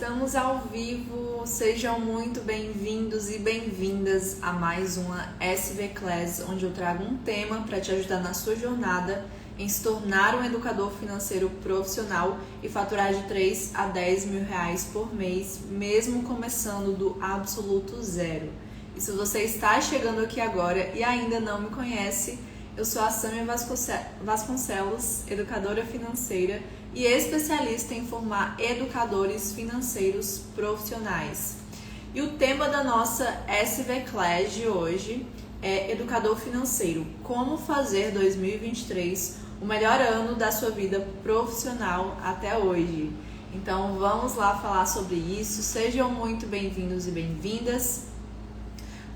Estamos ao vivo, sejam muito bem-vindos e bem-vindas a mais uma SV Class, onde eu trago um tema para te ajudar na sua jornada em se tornar um educador financeiro profissional e faturar de 3 a 10 mil reais por mês, mesmo começando do absoluto zero. E se você está chegando aqui agora e ainda não me conhece, eu sou a Sâmia Vasconcelos, educadora financeira e especialista em formar educadores financeiros profissionais. E o tema da nossa SV Class de hoje é Educador Financeiro, como fazer 2023 o melhor ano da sua vida profissional até hoje. Então vamos lá falar sobre isso, sejam muito bem-vindos e bem-vindas.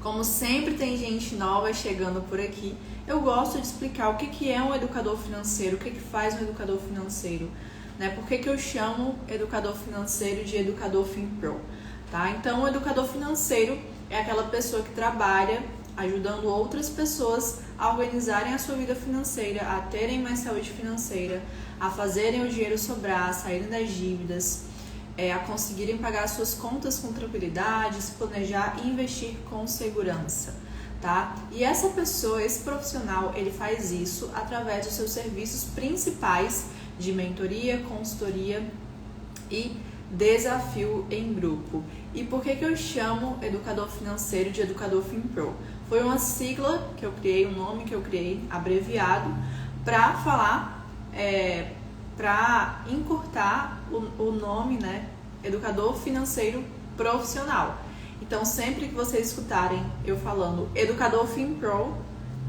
Como sempre tem gente nova chegando por aqui, eu gosto de explicar o que é um educador financeiro, o que faz um educador financeiro, né? Por que eu chamo educador financeiro de educador FinPro, tá? Então, o educador financeiro é aquela pessoa que trabalha ajudando outras pessoas a organizarem a sua vida financeira, a terem mais saúde financeira, a fazerem o dinheiro sobrar, a saírem das dívidas, a conseguirem pagar suas contas com tranquilidade, se planejar e investir com segurança, tá? E essa pessoa, esse profissional, ele faz isso através dos seus serviços principais de mentoria, consultoria e desafio em grupo. E por que eu chamo educador financeiro de educador FinPro? Foi uma sigla que eu criei, um nome que eu criei, abreviado, para falar, para encurtar o nome, né? Educador financeiro profissional. Então, sempre que vocês escutarem eu falando educador FinPro,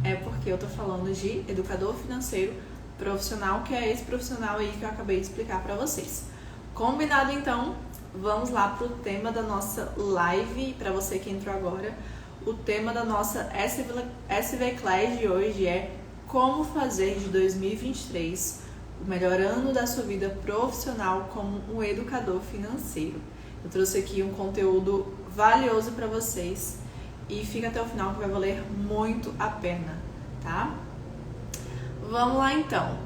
é porque eu tô falando de educador financeiro profissional, que é esse profissional aí que eu acabei de explicar para vocês. Combinado, então? Vamos lá pro tema da nossa live. Para você que entrou agora, o tema da nossa SV Class de hoje é como fazer de 2023 o melhor ano da sua vida profissional como um educador financeiro. Eu trouxe aqui um conteúdo valioso para vocês e fica até o final que vai valer muito a pena, tá? Vamos lá então.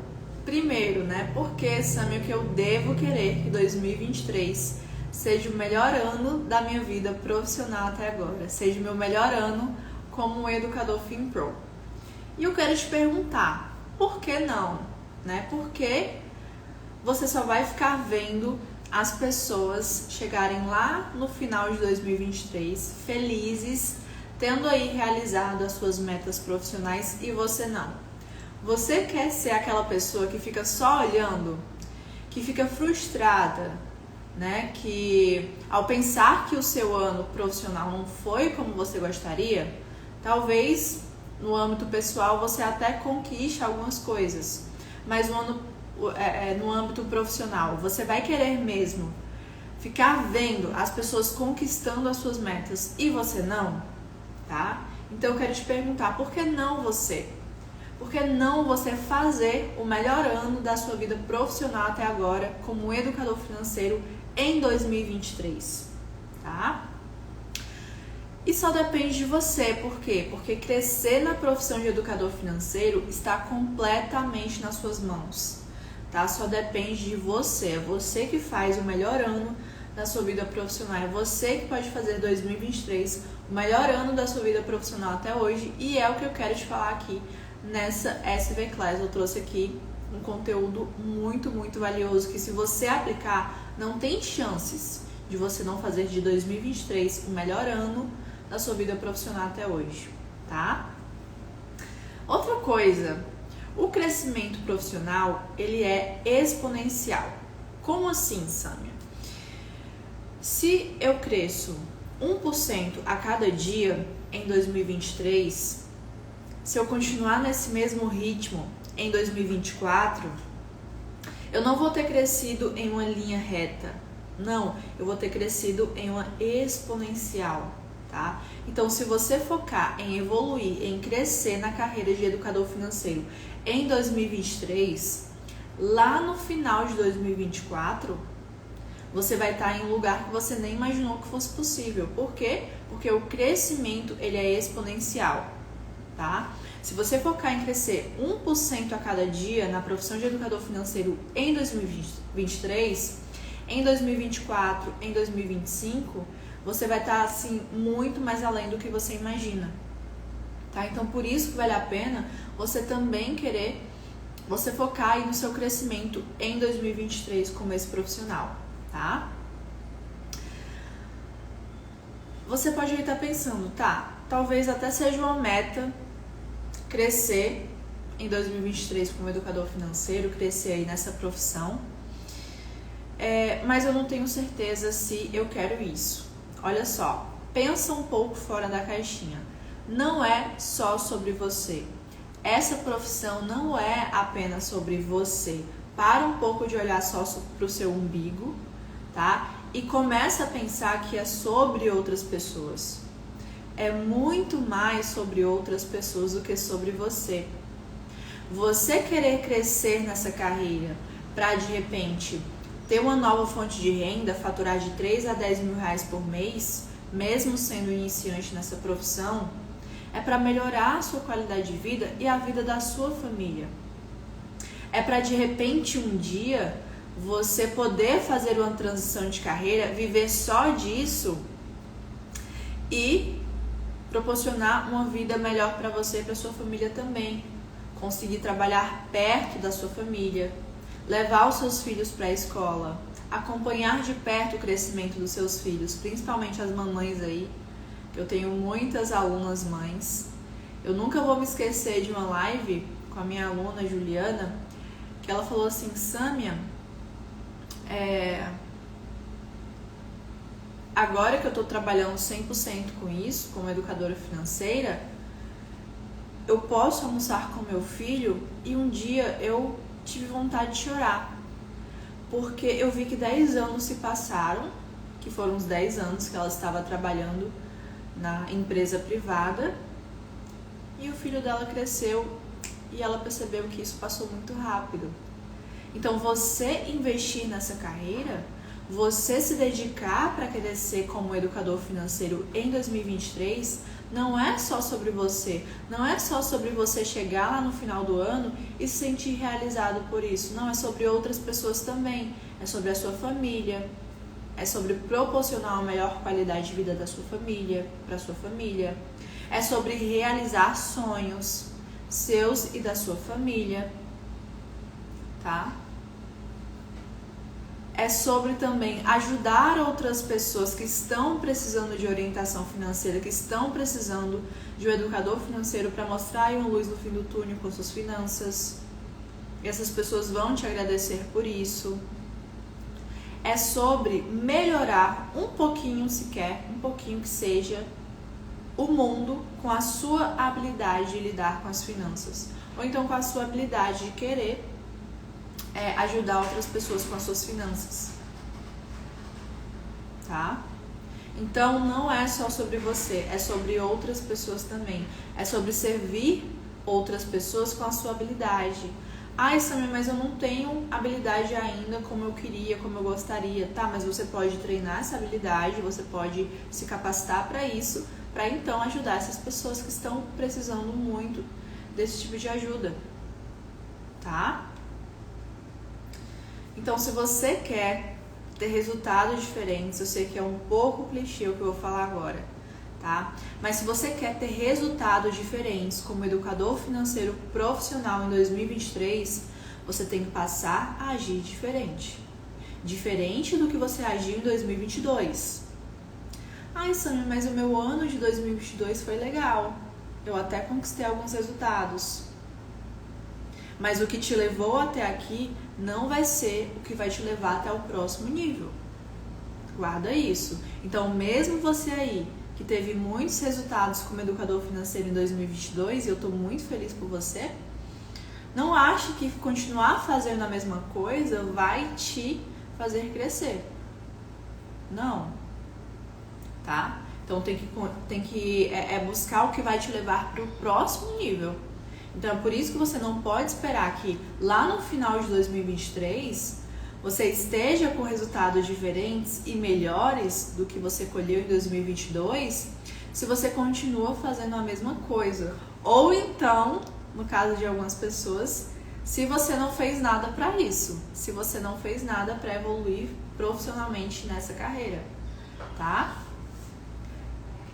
Primeiro, né? Por que, Sâmia, que eu devo querer que 2023 seja o melhor ano da minha vida profissional até agora, seja o meu melhor ano como um educador FinPro? E eu quero te perguntar, por que não? Né? Porque você só vai ficar vendo as pessoas chegarem lá no final de 2023 felizes, tendo aí realizado as suas metas profissionais e você não. Você quer ser aquela pessoa que fica só olhando, que fica frustrada, né? Que ao pensar que o seu ano profissional não foi como você gostaria, talvez no âmbito pessoal você até conquiste algumas coisas, mas no âmbito profissional, você vai querer mesmo ficar vendo as pessoas conquistando as suas metas e você não, tá? Então eu quero te perguntar, por que não você? Por que não você fazer o melhor ano da sua vida profissional até agora como educador financeiro em 2023, tá? E só depende de você, por quê? Porque crescer na profissão de educador financeiro está completamente nas suas mãos, tá? Só depende de você, é você que faz o melhor ano da sua vida profissional, é você que pode fazer 2023 o melhor ano da sua vida profissional até hoje, e é o que eu quero te falar aqui nessa SV Class. Eu trouxe aqui um conteúdo muito, muito valioso que, se você aplicar, não tem chances de você não fazer de 2023 o melhor ano da sua vida profissional até hoje, tá? Outra coisa, o crescimento profissional, ele é exponencial. Como assim, Sâmia? Se eu cresço 1% a cada dia em 2023, se eu continuar nesse mesmo ritmo em 2024, eu não vou ter crescido em uma linha reta. Não, eu vou ter crescido em uma exponencial, tá? Então, se você focar em evoluir, em crescer na carreira de educador financeiro em 2023, lá no final de 2024, você vai estar em um lugar que você nem imaginou que fosse possível. Por quê? Porque o crescimento, ele é exponencial, tá? Se você focar em crescer 1% a cada dia na profissão de educador financeiro em 2023, em 2024, em 2025, você vai estar assim muito mais além do que você imagina, tá? Então por isso que vale a pena você também querer, você focar aí no seu crescimento em 2023 como esse profissional, tá? Você pode estar pensando, tá, talvez até seja uma meta crescer em 2023 como educador financeiro, crescer aí nessa profissão, mas eu não tenho certeza se eu quero isso. Olha só, pensa um pouco fora da caixinha. Não é só sobre você. Essa profissão não é apenas sobre você. Para um pouco de olhar só para o seu umbigo, tá? E começa a pensar que é sobre outras pessoas. É muito mais sobre outras pessoas do que sobre você. Você querer crescer nessa carreira para de repente ter uma nova fonte de renda, faturar de 3 a 10 mil reais por mês, mesmo sendo iniciante nessa profissão, é para melhorar a sua qualidade de vida e a vida da sua família. É para de repente um dia você poder fazer uma transição de carreira, viver só disso e proporcionar uma vida melhor para você e para sua família também. Conseguir trabalhar perto da sua família, levar os seus filhos para a escola, acompanhar de perto o crescimento dos seus filhos, principalmente as mamães aí, que eu tenho muitas alunas mães. Eu nunca vou me esquecer de uma live com a minha aluna Juliana, que ela falou assim, Sâmia, agora que eu estou trabalhando 100% com isso, como educadora financeira, eu posso almoçar com meu filho e um dia eu tive vontade de chorar, porque eu vi que 10 anos se passaram, que foram os 10 anos que ela estava trabalhando na empresa privada, e o filho dela cresceu e ela percebeu que isso passou muito rápido. Então você investir nessa carreira, você se dedicar para crescer como educador financeiro em 2023, não é só sobre você, não é só sobre você chegar lá no final do ano e se sentir realizado por isso, não, é sobre outras pessoas também, é sobre a sua família, é sobre proporcionar uma melhor qualidade de vida da sua família, para sua família, é sobre realizar sonhos seus e da sua família, tá? É sobre também ajudar outras pessoas que estão precisando de orientação financeira, que estão precisando de um educador financeiro para mostrar uma luz no fim do túnel com suas finanças. E essas pessoas vão te agradecer por isso. É sobre melhorar um pouquinho sequer, um pouquinho que seja, o mundo com a sua habilidade de lidar com as finanças. Ou então com a sua habilidade de querer ajudar outras pessoas com as suas finanças, tá? Então não é só sobre você, é sobre outras pessoas também, é sobre servir outras pessoas com a sua habilidade. Ai, Samia, mas eu não tenho habilidade ainda como eu queria, como eu gostaria, tá? Mas você pode treinar essa habilidade, você pode se capacitar para isso, para então ajudar essas pessoas que estão precisando muito desse tipo de ajuda, tá? Então, se você quer ter resultados diferentes, eu sei que é um pouco clichê o que eu vou falar agora, tá? Mas se você quer ter resultados diferentes como educador financeiro profissional em 2023, você tem que passar a agir diferente. Diferente do que você agiu em 2022. Ai, Sâmia, mas o meu ano de 2022 foi legal. Eu até conquistei alguns resultados. Mas o que te levou até aqui não vai ser o que vai te levar até o próximo nível. Guarda isso. Então, mesmo você aí, que teve muitos resultados como educador financeiro em 2022, e eu estou muito feliz por você, não ache que continuar fazendo a mesma coisa vai te fazer crescer. Não. Tá? Então, tem que buscar o que vai te levar para o próximo nível. Então, é por isso que você não pode esperar que lá no final de 2023 você esteja com resultados diferentes e melhores do que você colheu em 2022 se você continua fazendo a mesma coisa. Ou então, no caso de algumas pessoas, se você não fez nada para isso, se você não fez nada para evoluir profissionalmente nessa carreira, tá?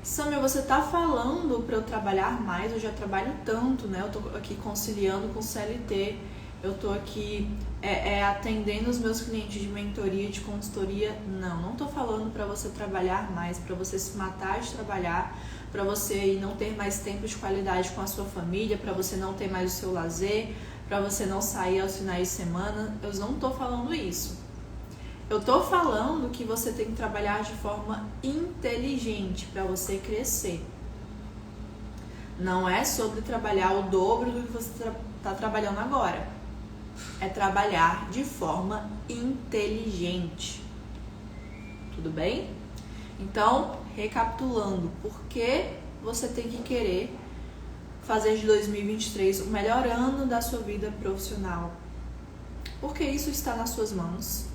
Samir, você tá falando para eu trabalhar mais, eu já trabalho tanto, né? Eu tô aqui conciliando com o CLT, eu tô aqui atendendo os meus clientes de mentoria, de consultoria. Não tô falando para você trabalhar mais, para você se matar de trabalhar, para você não ter mais tempo de qualidade com a sua família, para você não ter mais o seu lazer, para você não sair aos finais de semana. Eu não tô falando isso. Eu tô falando que você tem que trabalhar de forma inteligente para você crescer. Não é sobre trabalhar o dobro do que você tá trabalhando agora. É trabalhar de forma inteligente. Tudo bem? Então, recapitulando, por que você tem que querer fazer de 2023 o melhor ano da sua vida profissional? Porque isso está nas suas mãos,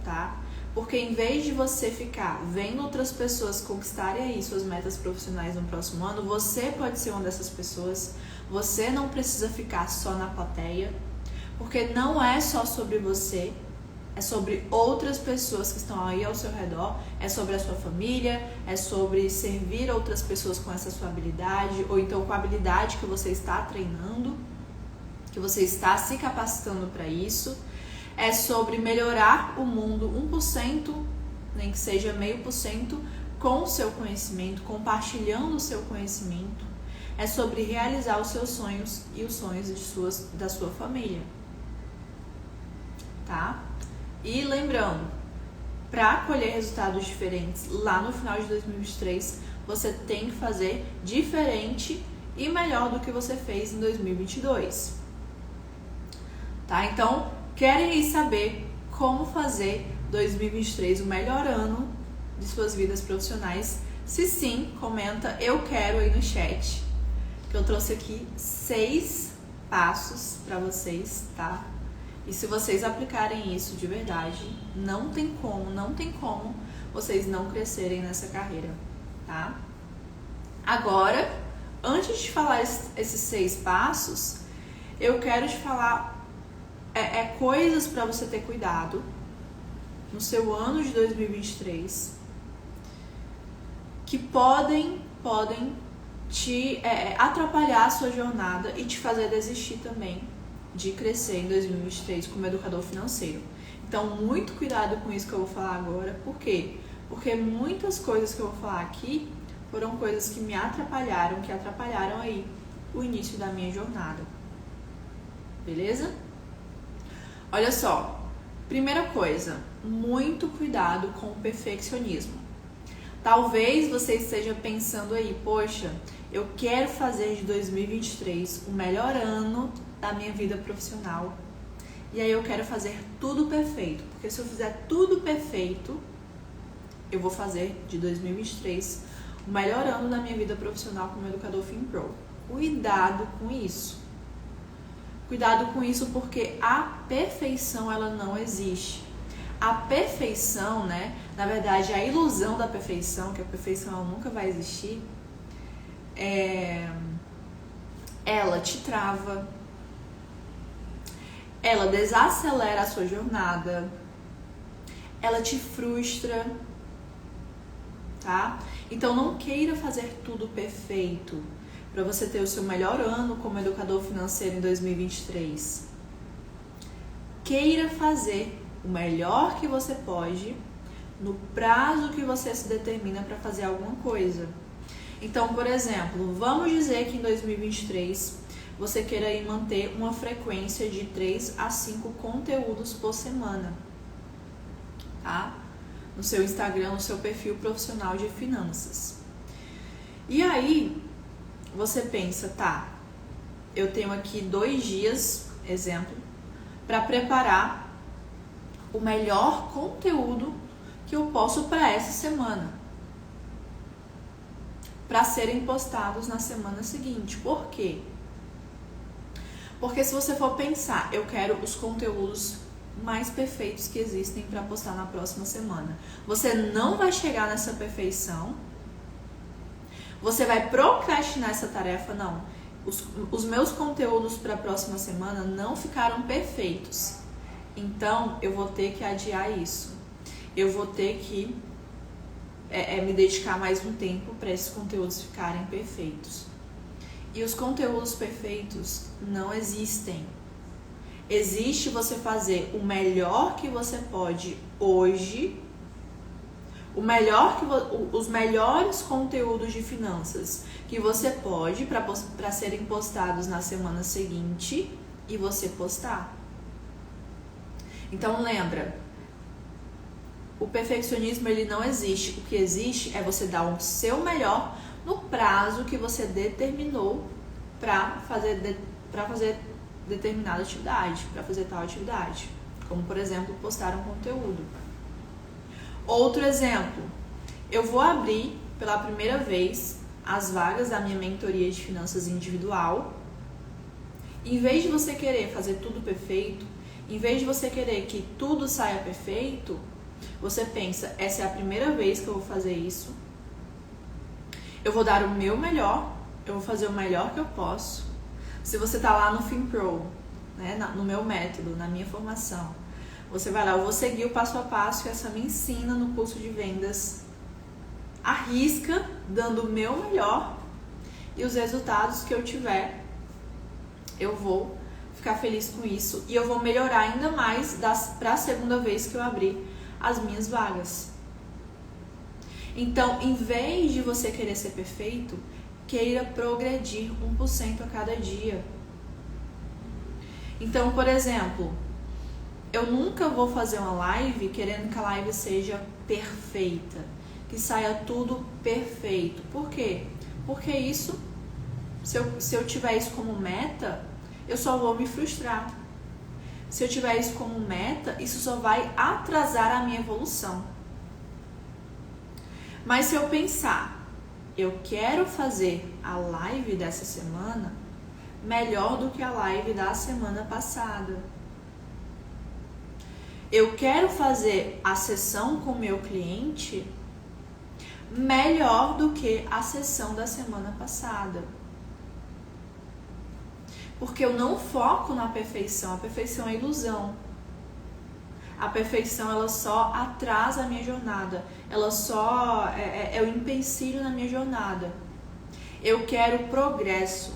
tá? Porque em vez de você ficar vendo outras pessoas conquistarem aí suas metas profissionais no próximo ano, você pode ser uma dessas pessoas. Você não precisa ficar só na plateia, porque não é só sobre você, é sobre outras pessoas que estão aí ao seu redor, é sobre a sua família, é sobre servir outras pessoas com essa sua habilidade, ou então com a habilidade que você está treinando, que você está se capacitando para isso. É sobre melhorar o mundo 1%, nem que seja 0,5%, com o seu conhecimento, compartilhando o seu conhecimento. É sobre realizar os seus sonhos e os sonhos da sua família. Tá? E lembrando, para colher resultados diferentes lá no final de 2023, você tem que fazer diferente e melhor do que você fez em 2022. Tá? Então, querem saber como fazer 2023 o melhor ano de suas vidas profissionais? Se sim, comenta eu quero aí no chat, que eu trouxe aqui 6 passos para vocês, tá? E se vocês aplicarem isso de verdade, não tem como vocês não crescerem nessa carreira, tá? Agora, antes de falar esses 6 passos, eu quero te falar coisas para você ter cuidado no seu ano de 2023 que podem te atrapalhar a sua jornada e te fazer desistir também de crescer em 2023 como educador financeiro. Então, muito cuidado com isso que eu vou falar agora. Por quê? Porque muitas coisas que eu vou falar aqui foram coisas que me atrapalharam, que atrapalharam aí o início da minha jornada. Beleza? Olha só, primeira coisa, muito cuidado com o perfeccionismo. Talvez você esteja pensando aí, poxa, eu quero fazer de 2023 o melhor ano da minha vida profissional. E aí eu quero fazer tudo perfeito, porque se eu fizer tudo perfeito, eu vou fazer de 2023 o melhor ano da minha vida profissional como educador FinPro. Cuidado com isso. Cuidado com isso, porque a perfeição, ela não existe. A perfeição, né? Na verdade, a ilusão da perfeição, que a perfeição ela nunca vai existir, ela te trava, ela desacelera a sua jornada, ela te frustra, tá? Então não queira fazer tudo perfeito para você ter o seu melhor ano como educador financeiro em 2023. Queira fazer o melhor que você pode no prazo que você se determina para fazer alguma coisa. Então, por exemplo, vamos dizer que em 2023 você queira aí manter uma frequência de 3 a 5 conteúdos por semana, tá? No seu Instagram, no seu perfil profissional de finanças. E aí, você pensa, tá, eu tenho aqui 2 dias, exemplo, para preparar o melhor conteúdo que eu posso para essa semana, para serem postados na semana seguinte. Por quê? Porque se você for pensar, eu quero os conteúdos mais perfeitos que existem para postar na próxima semana. Você não vai chegar nessa perfeição, você vai procrastinar essa tarefa, não. os meus conteúdos para a próxima semana não ficaram perfeitos. Então, eu vou ter que adiar isso. Eu vou ter que me dedicar mais um tempo para esses conteúdos ficarem perfeitos. E os conteúdos perfeitos não existem. Existe você fazer o melhor que você pode hoje, os melhores conteúdos de finanças que você pode para serem postados na semana seguinte e você postar. Então lembra, o perfeccionismo ele não existe. O que existe é você dar o seu melhor no prazo que você determinou para fazer determinada atividade, para fazer tal atividade. Como, por exemplo, postar um conteúdo. Outro exemplo, eu vou abrir pela primeira vez as vagas da minha mentoria de finanças individual. Em vez de você querer fazer tudo perfeito, em vez de você querer que tudo saia perfeito, você pensa, essa é a primeira vez que eu vou fazer isso. Eu vou dar o meu melhor, eu vou fazer o melhor que eu posso. Se você está lá no FinPro, né, no meu método, na minha formação, você vai lá, eu vou seguir o passo a passo que essa me ensina no curso de vendas. Arrisca, dando o meu melhor, e os resultados que eu tiver, eu vou ficar feliz com isso e eu vou melhorar ainda mais para a segunda vez que eu abrir as minhas vagas. Então, em vez de você querer ser perfeito, queira progredir 1% a cada dia. Então, por exemplo, eu nunca vou fazer uma live querendo que a live seja perfeita, que saia tudo perfeito. Por quê? Porque isso, se eu tiver isso como meta, eu só vou me frustrar. Se eu tiver isso como meta, isso só vai atrasar a minha evolução. Mas se eu pensar, eu quero fazer a live dessa semana melhor do que a live da semana passada. Eu quero fazer a sessão com o meu cliente melhor do que a sessão da semana passada. Porque eu não foco na perfeição. A perfeição é ilusão. A perfeição, ela só atrasa a minha jornada. Ela só é o empecilho na minha jornada. Eu quero progresso.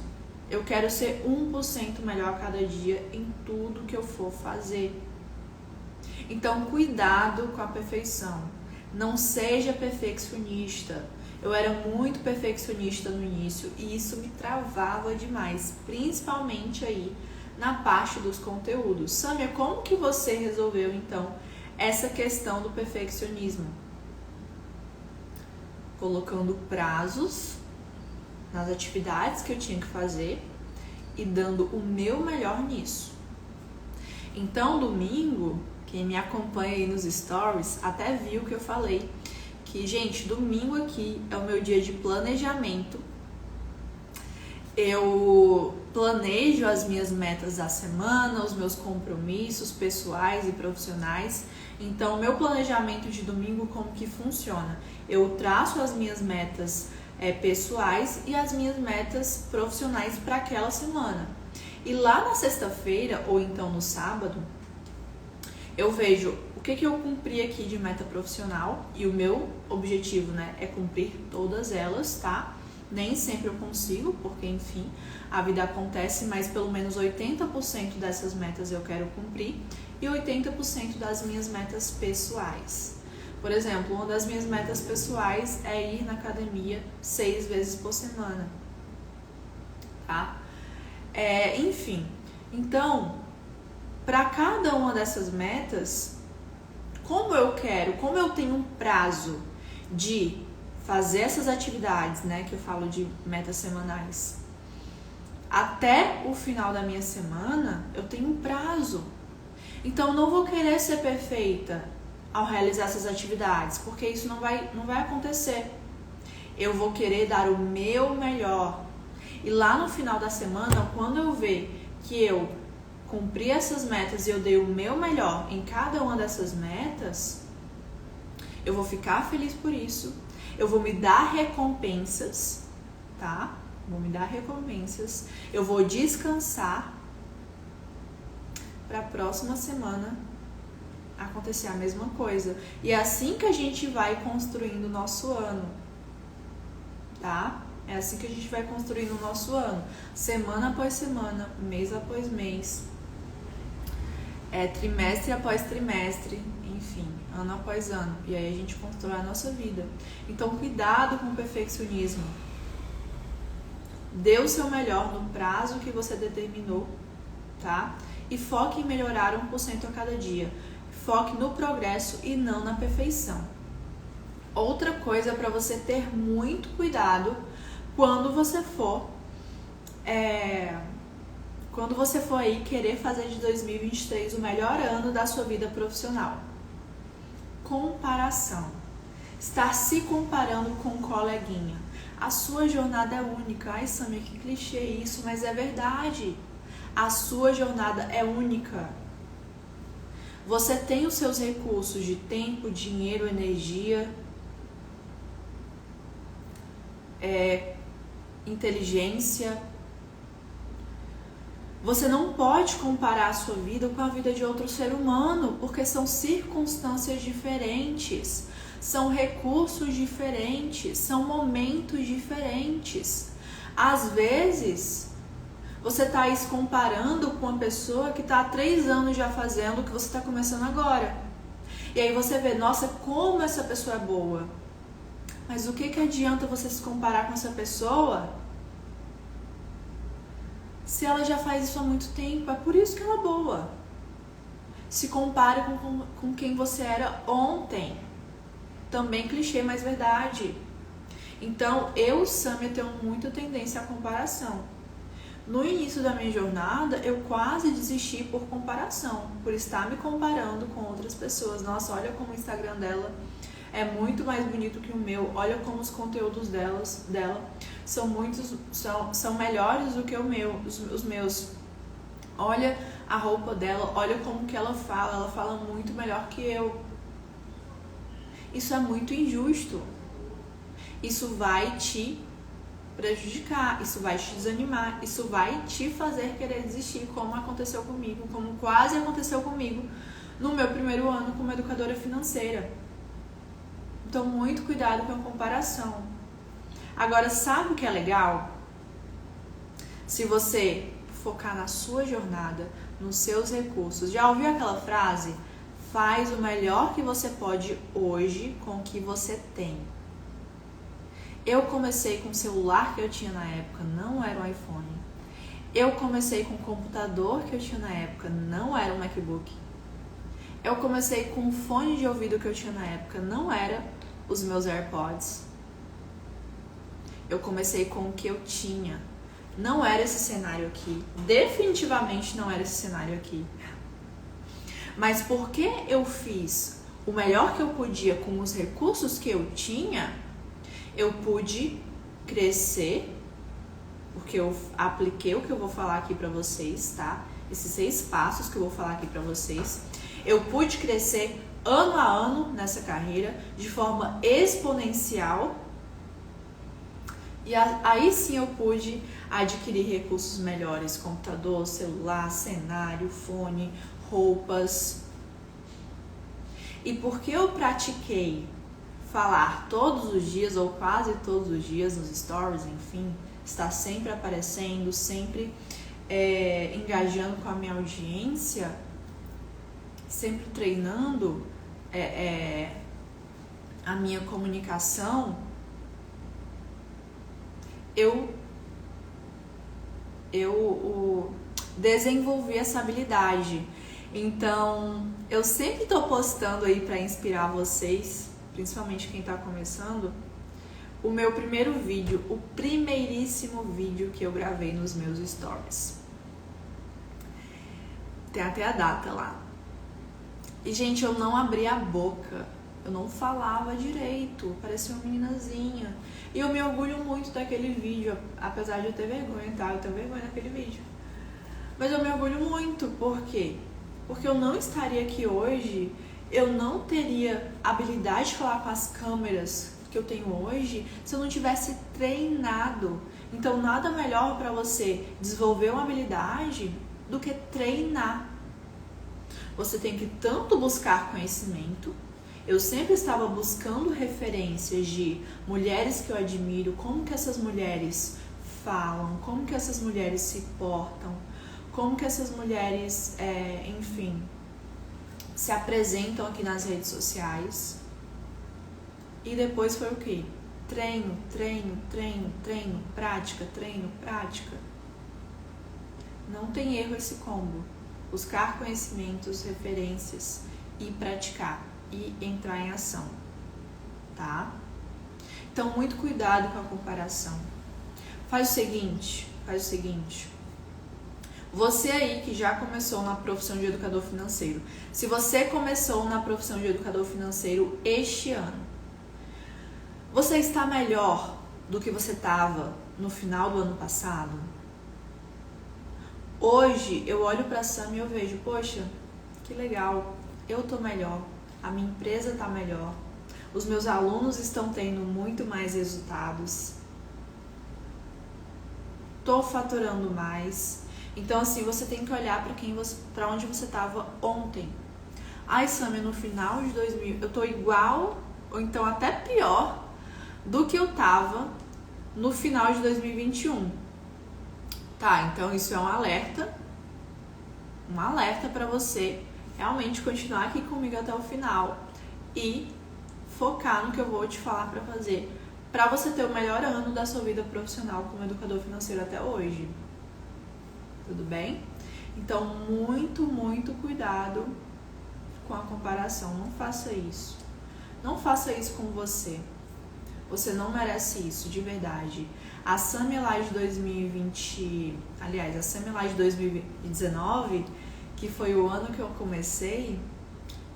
Eu quero ser 1% melhor a cada dia em tudo que eu for fazer. Então, cuidado com a perfeição. Não seja perfeccionista. Eu era muito perfeccionista no início e isso me travava demais, principalmente aí na parte dos conteúdos. Sâmia, como que você resolveu então essa questão do perfeccionismo? Colocando prazos nas atividades que eu tinha que fazer e dando o meu melhor nisso. Então, domingo, quem me acompanha aí nos stories até viu que eu falei que, gente, domingo aqui é o meu dia de planejamento. Eu planejo as minhas metas da semana, os meus compromissos pessoais e profissionais. Então, o meu planejamento de domingo, como que funciona? Eu traço as minhas metas pessoais e as minhas metas profissionais para aquela semana. E lá na sexta-feira, ou então no sábado, eu vejo o que eu cumpri aqui de meta profissional, e o meu objetivo, né, é cumprir todas elas, tá? Nem sempre eu consigo, porque, enfim, a vida acontece, mas pelo menos 80% dessas metas eu quero cumprir e 80% das minhas metas pessoais. Por exemplo, uma das minhas metas pessoais é ir na academia 6 vezes por semana, tá? Enfim, então, para cada uma dessas metas, como eu tenho um prazo de fazer essas atividades, né, que eu falo de metas semanais, até o final da minha semana, eu tenho um prazo. Então, eu não vou querer ser perfeita ao realizar essas atividades, porque isso não vai acontecer. Eu vou querer dar o meu melhor. E lá no final da semana, quando eu ver que eu cumpri essas metas e eu dei o meu melhor em cada uma dessas metas, eu vou ficar feliz por isso. Eu vou me dar recompensas, tá? vou me dar recompensas, eu vou descansar para a próxima semana acontecer a mesma coisa. E é assim que a gente vai construindo o nosso ano, tá? É assim que a gente vai construindo o nosso ano, semana após semana, mês após mês, trimestre após trimestre, enfim, ano após ano. E aí a gente constrói a nossa vida. Então, cuidado com o perfeccionismo. Dê o seu melhor no prazo que você determinou, tá? E foque em melhorar 1% a cada dia. Foque no progresso e não na perfeição. Outra coisa para você ter muito cuidado quando você for aí querer fazer de 2023 o melhor ano da sua vida profissional. Comparação. Estar se comparando com um coleguinha. A sua jornada é única. Ai, Samia, que clichê isso, mas é verdade. A sua jornada é única. Você tem os seus recursos de tempo, dinheiro, energia, inteligência. Você não pode comparar a sua vida com a vida de outro ser humano, porque são circunstâncias diferentes, são recursos diferentes, são momentos diferentes. Às vezes, você está aí se comparando com uma pessoa que está há 3 anos já fazendo o que você está começando agora. E aí você vê, nossa, como essa pessoa é boa. Mas o que adianta você se comparar com essa pessoa se ela já faz isso há muito tempo? É por isso que ela é boa. Se compare com quem você era ontem. Também clichê, mas verdade. Então, eu, Samia, tenho muita tendência à comparação. No início da minha jornada, eu quase desisti por comparação, por estar me comparando com outras pessoas. Nossa, olha como o Instagram dela é muito mais bonito que o meu. Olha como os conteúdos dela são melhores do que os meus. Olha a roupa dela, olha como que ela fala muito melhor que eu. Isso é muito injusto. Isso vai te prejudicar, isso vai te desanimar, isso vai te fazer querer desistir, como aconteceu comigo, como quase aconteceu comigo no meu primeiro ano como educadora financeira. Então, muito cuidado com a comparação. Agora, sabe o que é legal? Se você focar na sua jornada, nos seus recursos. Já ouviu aquela frase? Faz o melhor que você pode hoje com o que você tem. Eu comecei com o celular que eu tinha na época, não era um iPhone. Eu comecei com o computador que eu tinha na época, não era um MacBook. Eu comecei com o fone de ouvido que eu tinha na época, não era os meus AirPods. Eu comecei com o que eu tinha. Não era esse cenário aqui. Definitivamente não era esse cenário aqui. Mas porque eu fiz o melhor que eu podia com os recursos que eu tinha, eu pude crescer, porque eu apliquei o que eu vou falar aqui pra vocês, tá? Esses 6 passos que eu vou falar aqui pra vocês. Eu pude crescer ano a ano nessa carreira, de forma exponencial. E aí sim eu pude adquirir recursos melhores, computador, celular, cenário, fone, roupas. E porque eu pratiquei falar todos os dias, ou quase todos os dias, nos stories, enfim, estar sempre aparecendo, sempre engajando com a minha audiência, sempre treinando a minha comunicação, eu desenvolvi essa habilidade. Então, eu sempre tô postando aí para inspirar vocês, principalmente quem tá começando, o meu primeiro vídeo, o primeiríssimo vídeo que eu gravei nos meus stories. Tem até a data lá. E, gente, eu não abri a boca, eu não falava direito, parecia uma meninazinha. E eu me orgulho muito daquele vídeo, apesar de eu ter vergonha, tá? Eu tenho vergonha daquele vídeo. Mas eu me orgulho muito, por quê? Porque eu não estaria aqui hoje, eu não teria habilidade de falar com as câmeras que eu tenho hoje se eu não tivesse treinado. Então, nada melhor para você desenvolver uma habilidade do que treinar. Você tem que tanto buscar conhecimento. Eu sempre estava buscando referências de mulheres que eu admiro, como que essas mulheres falam, como que essas mulheres se portam, como que essas mulheres, enfim, se apresentam aqui nas redes sociais. E depois foi o quê? Treino, treino, treino, treino, prática, treino, prática. Não tem erro esse combo. Buscar conhecimentos, referências e praticar e entrar em ação, tá? Então, muito cuidado com a comparação. Faz o seguinte. Você aí que já começou na profissão de educador financeiro, se você começou na profissão de educador financeiro este ano, você está melhor do que você estava no final do ano passado? Hoje eu olho para a Sam e eu vejo, poxa, que legal, eu tô melhor, a minha empresa tá melhor, os meus alunos estão tendo muito mais resultados, tô faturando mais. Então assim, você tem que olhar para onde você estava ontem. Ai, Sam, no final de 2000 eu tô igual ou então até pior do que eu tava no final de 2021. Tá, então isso é um alerta para você realmente continuar aqui comigo até o final e focar no que eu vou te falar para fazer, para você ter o melhor ano da sua vida profissional como educador financeiro até hoje. Tudo bem? Então, muito cuidado com a comparação. Não faça isso. Não faça isso com você. Você não merece isso, de verdade. A Sammy lá de 2020, aliás, a Sammy lá de 2019, que foi o ano que eu comecei,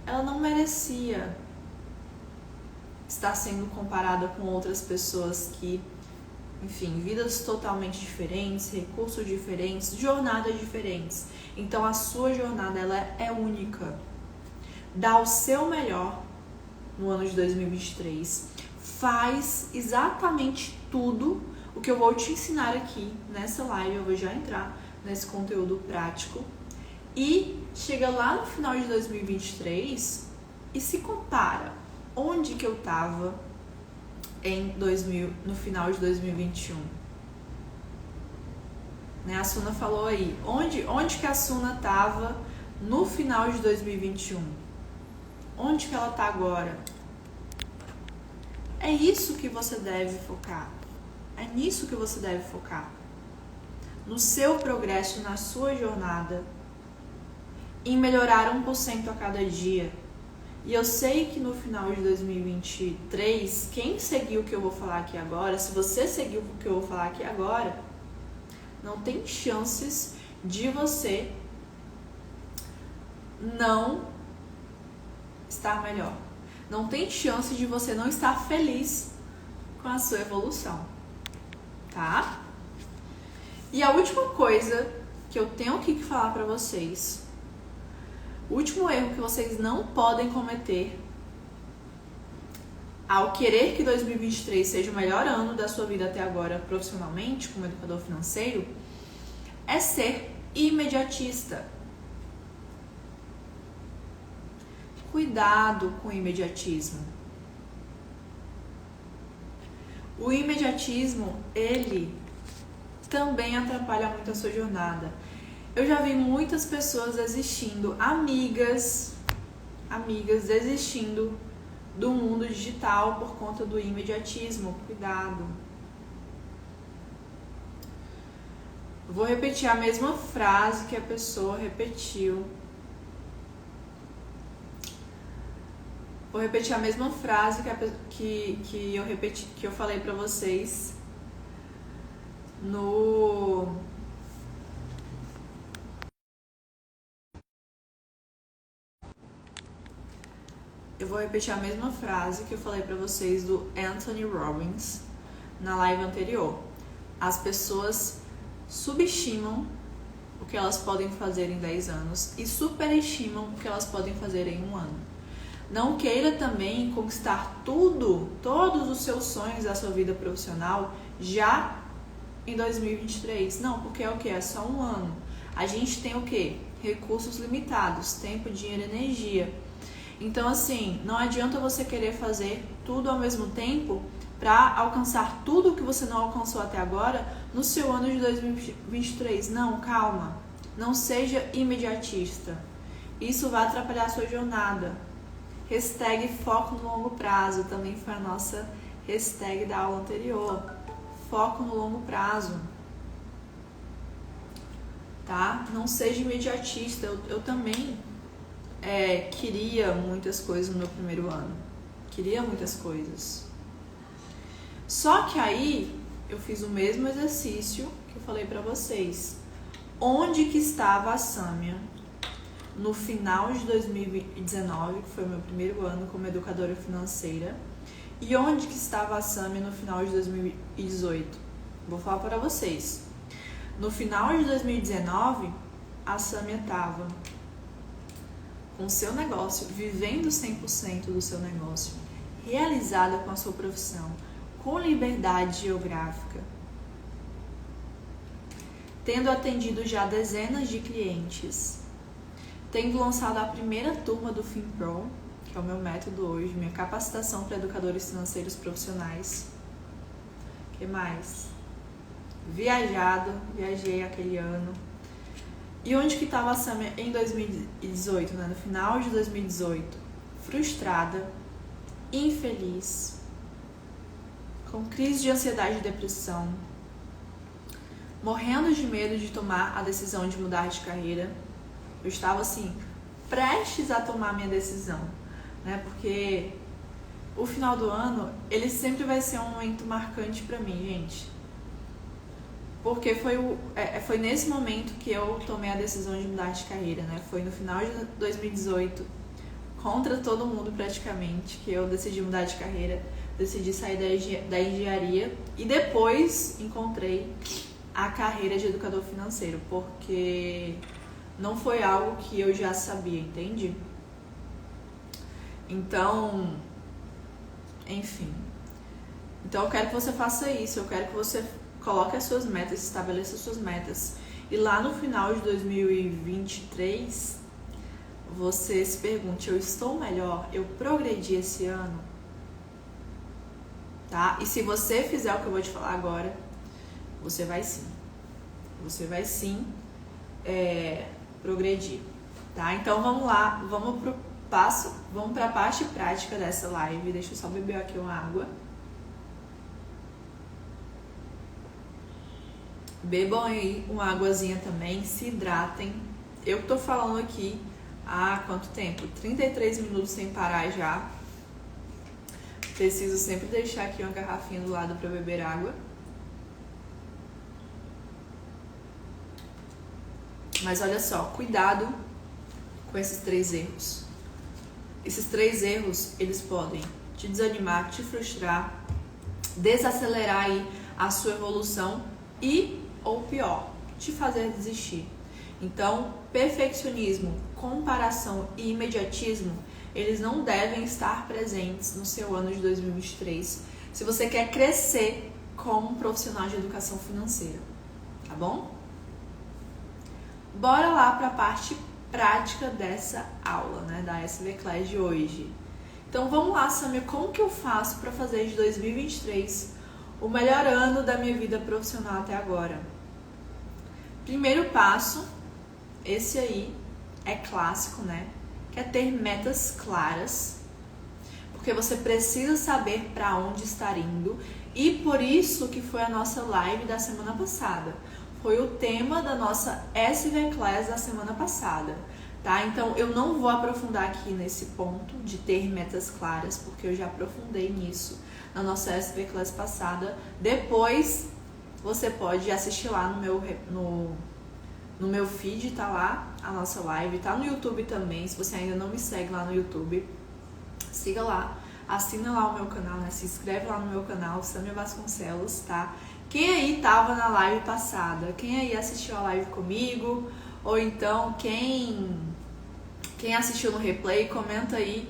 ela não merecia estar sendo comparada com outras pessoas que, enfim, vidas totalmente diferentes, recursos diferentes, jornadas diferentes. Então a sua jornada, ela é única. Dá o seu melhor no ano de 2023. Faz exatamente tudo o que eu vou te ensinar aqui nessa live. Eu vou já entrar nesse conteúdo prático. E chega lá no final de 2023 e se compara onde que eu estava no final de 2021. Né? A Suna falou aí, onde que a Suna estava no final de 2021? Onde que ela está agora? É isso que você deve focar. É nisso que você deve focar. No seu progresso, na sua jornada, em melhorar 1% a cada dia. E eu sei que no final de 2023, quem seguiu o que eu vou falar aqui agora, se você seguiu o que eu vou falar aqui agora, não tem chances de você não estar melhor. Não tem chance de você não estar feliz com a sua evolução, tá? E a última coisa que eu tenho aqui que falar pra vocês, o último erro que vocês não podem cometer ao querer que 2023 seja o melhor ano da sua vida até agora profissionalmente, como educador financeiro, é ser imediatista. Cuidado com o imediatismo. O imediatismo, ele também atrapalha muito a sua jornada. Eu já vi muitas pessoas desistindo, amigas desistindo do mundo digital por conta do imediatismo. Cuidado. Vou repetir a mesma frase que a pessoa repetiu. Vou repetir a mesma frase que eu falei pra vocês Eu vou repetir a mesma frase que eu falei pra vocês do Anthony Robbins na live anterior. As pessoas subestimam o que elas podem fazer em 10 anos e superestimam o que elas podem fazer em 1 ano. Não queira também conquistar todos os seus sonhos da sua vida profissional já em 2023? Não, porque é o que? É só um ano. A gente tem o que? Recursos limitados, tempo, dinheiro e energia. Então, assim, não adianta você querer fazer tudo ao mesmo tempo para alcançar tudo que você não alcançou até agora no seu ano de 2023. Não, calma. Não seja imediatista. Isso vai atrapalhar a sua jornada. Hashtag foco no longo prazo. Também foi a nossa hashtag da aula anterior. Foco no longo prazo. Tá? Não seja imediatista. Eu também queria muitas coisas no meu primeiro ano. Queria muitas coisas. Só que aí eu fiz o mesmo exercício que eu falei pra vocês. Onde que estava a Sâmia no final de 2019, que foi o meu primeiro ano como educadora financeira, e onde que estava a Sâmia no final de 2018? Vou falar para vocês. No final de 2019, a Sâmia estava com o seu negócio, vivendo 100% do seu negócio, realizada com a sua profissão, com liberdade geográfica, tendo atendido já dezenas de clientes, tendo lançado a primeira turma do FinPro, que é o meu método hoje, minha capacitação para educadores financeiros profissionais. O que mais? Viajei aquele ano. E onde que estava a Sâmia em 2018, né? No final de 2018? Frustrada, infeliz, com crise de ansiedade e depressão, morrendo de medo de tomar a decisão de mudar de carreira. Eu estava assim, prestes a tomar a minha decisão, né? Porque o final do ano, ele sempre vai ser um momento marcante pra mim, gente. Porque foi nesse momento que eu tomei a decisão de mudar de carreira, né? Foi no final de 2018, contra todo mundo praticamente, que eu decidi mudar de carreira, decidi sair da engenharia e depois encontrei a carreira de educador financeiro, porque não foi algo que eu já sabia, entende? Então, enfim. Então eu quero que você faça isso, eu quero que você coloque as suas metas, estabeleça as suas metas. E lá no final de 2023, você se pergunte, eu estou melhor? Eu progredi esse ano? Tá? E se você fizer o que eu vou te falar agora, você vai sim. Você vai sim progredir. Tá? Então vamos lá, vamos para a parte prática dessa live. Deixa eu só beber aqui uma água. Bebam aí uma águazinha também, se hidratem. Eu que tô falando aqui há quanto tempo? 33 minutos sem parar já. Preciso sempre deixar aqui uma garrafinha do lado para beber água. Mas olha só, cuidado com esses 3 erros. Esses 3 erros, eles podem te desanimar, te frustrar, desacelerar aí a sua evolução e, ou pior, te fazer desistir. Então, perfeccionismo, comparação e imediatismo, eles não devem estar presentes no seu ano de 2023 se você quer crescer como um profissional de educação financeira, tá bom? Bora lá para a parte prática dessa aula, né, da SV Class de hoje. Então vamos lá, Sâmia, como que eu faço para fazer de 2023 o melhor ano da minha vida profissional até agora? Primeiro passo, esse aí é clássico, né? Que é ter metas claras, porque você precisa saber para onde estar indo, e por isso que foi a nossa live da semana passada. Foi o tema da nossa SV Class da semana passada, tá? Então eu não vou aprofundar aqui nesse ponto de ter metas claras, porque eu já aprofundei nisso na nossa SV Class passada. Depois você pode assistir lá no meu feed, tá lá a nossa live, tá no YouTube também. Se você ainda não me segue lá no YouTube, siga lá, assina lá o meu canal, né? Se inscreve lá no meu canal, Sâmia Vasconcelos, tá? Quem aí tava na live passada? Quem aí assistiu a live comigo? Ou então quem assistiu no replay, comenta aí,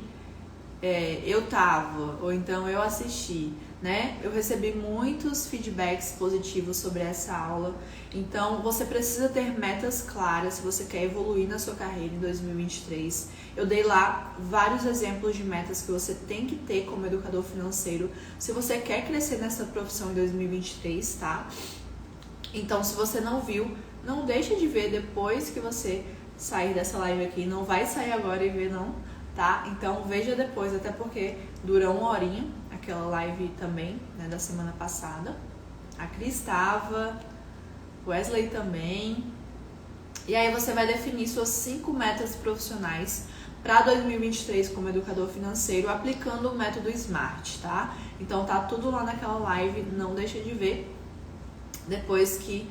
eu tava, ou então eu assisti. né? Eu recebi muitos feedbacks positivos sobre essa aula. Então, você precisa ter metas claras se você quer evoluir na sua carreira em 2023. Eu dei lá vários exemplos de metas que você tem que ter como educador financeiro se você quer crescer nessa profissão em 2023, tá? Então, se você não viu, não deixa de ver depois que você sair dessa live aqui. Não vai sair agora e ver, não, tá? Então, veja depois, até porque dura 1 horinha, aquela live também, né, da semana passada. A Cris estava, Wesley também. E aí você vai definir suas 5 metas profissionais para 2023 como educador financeiro, aplicando o método SMART, tá? Então tá tudo lá naquela live, não deixa de ver depois que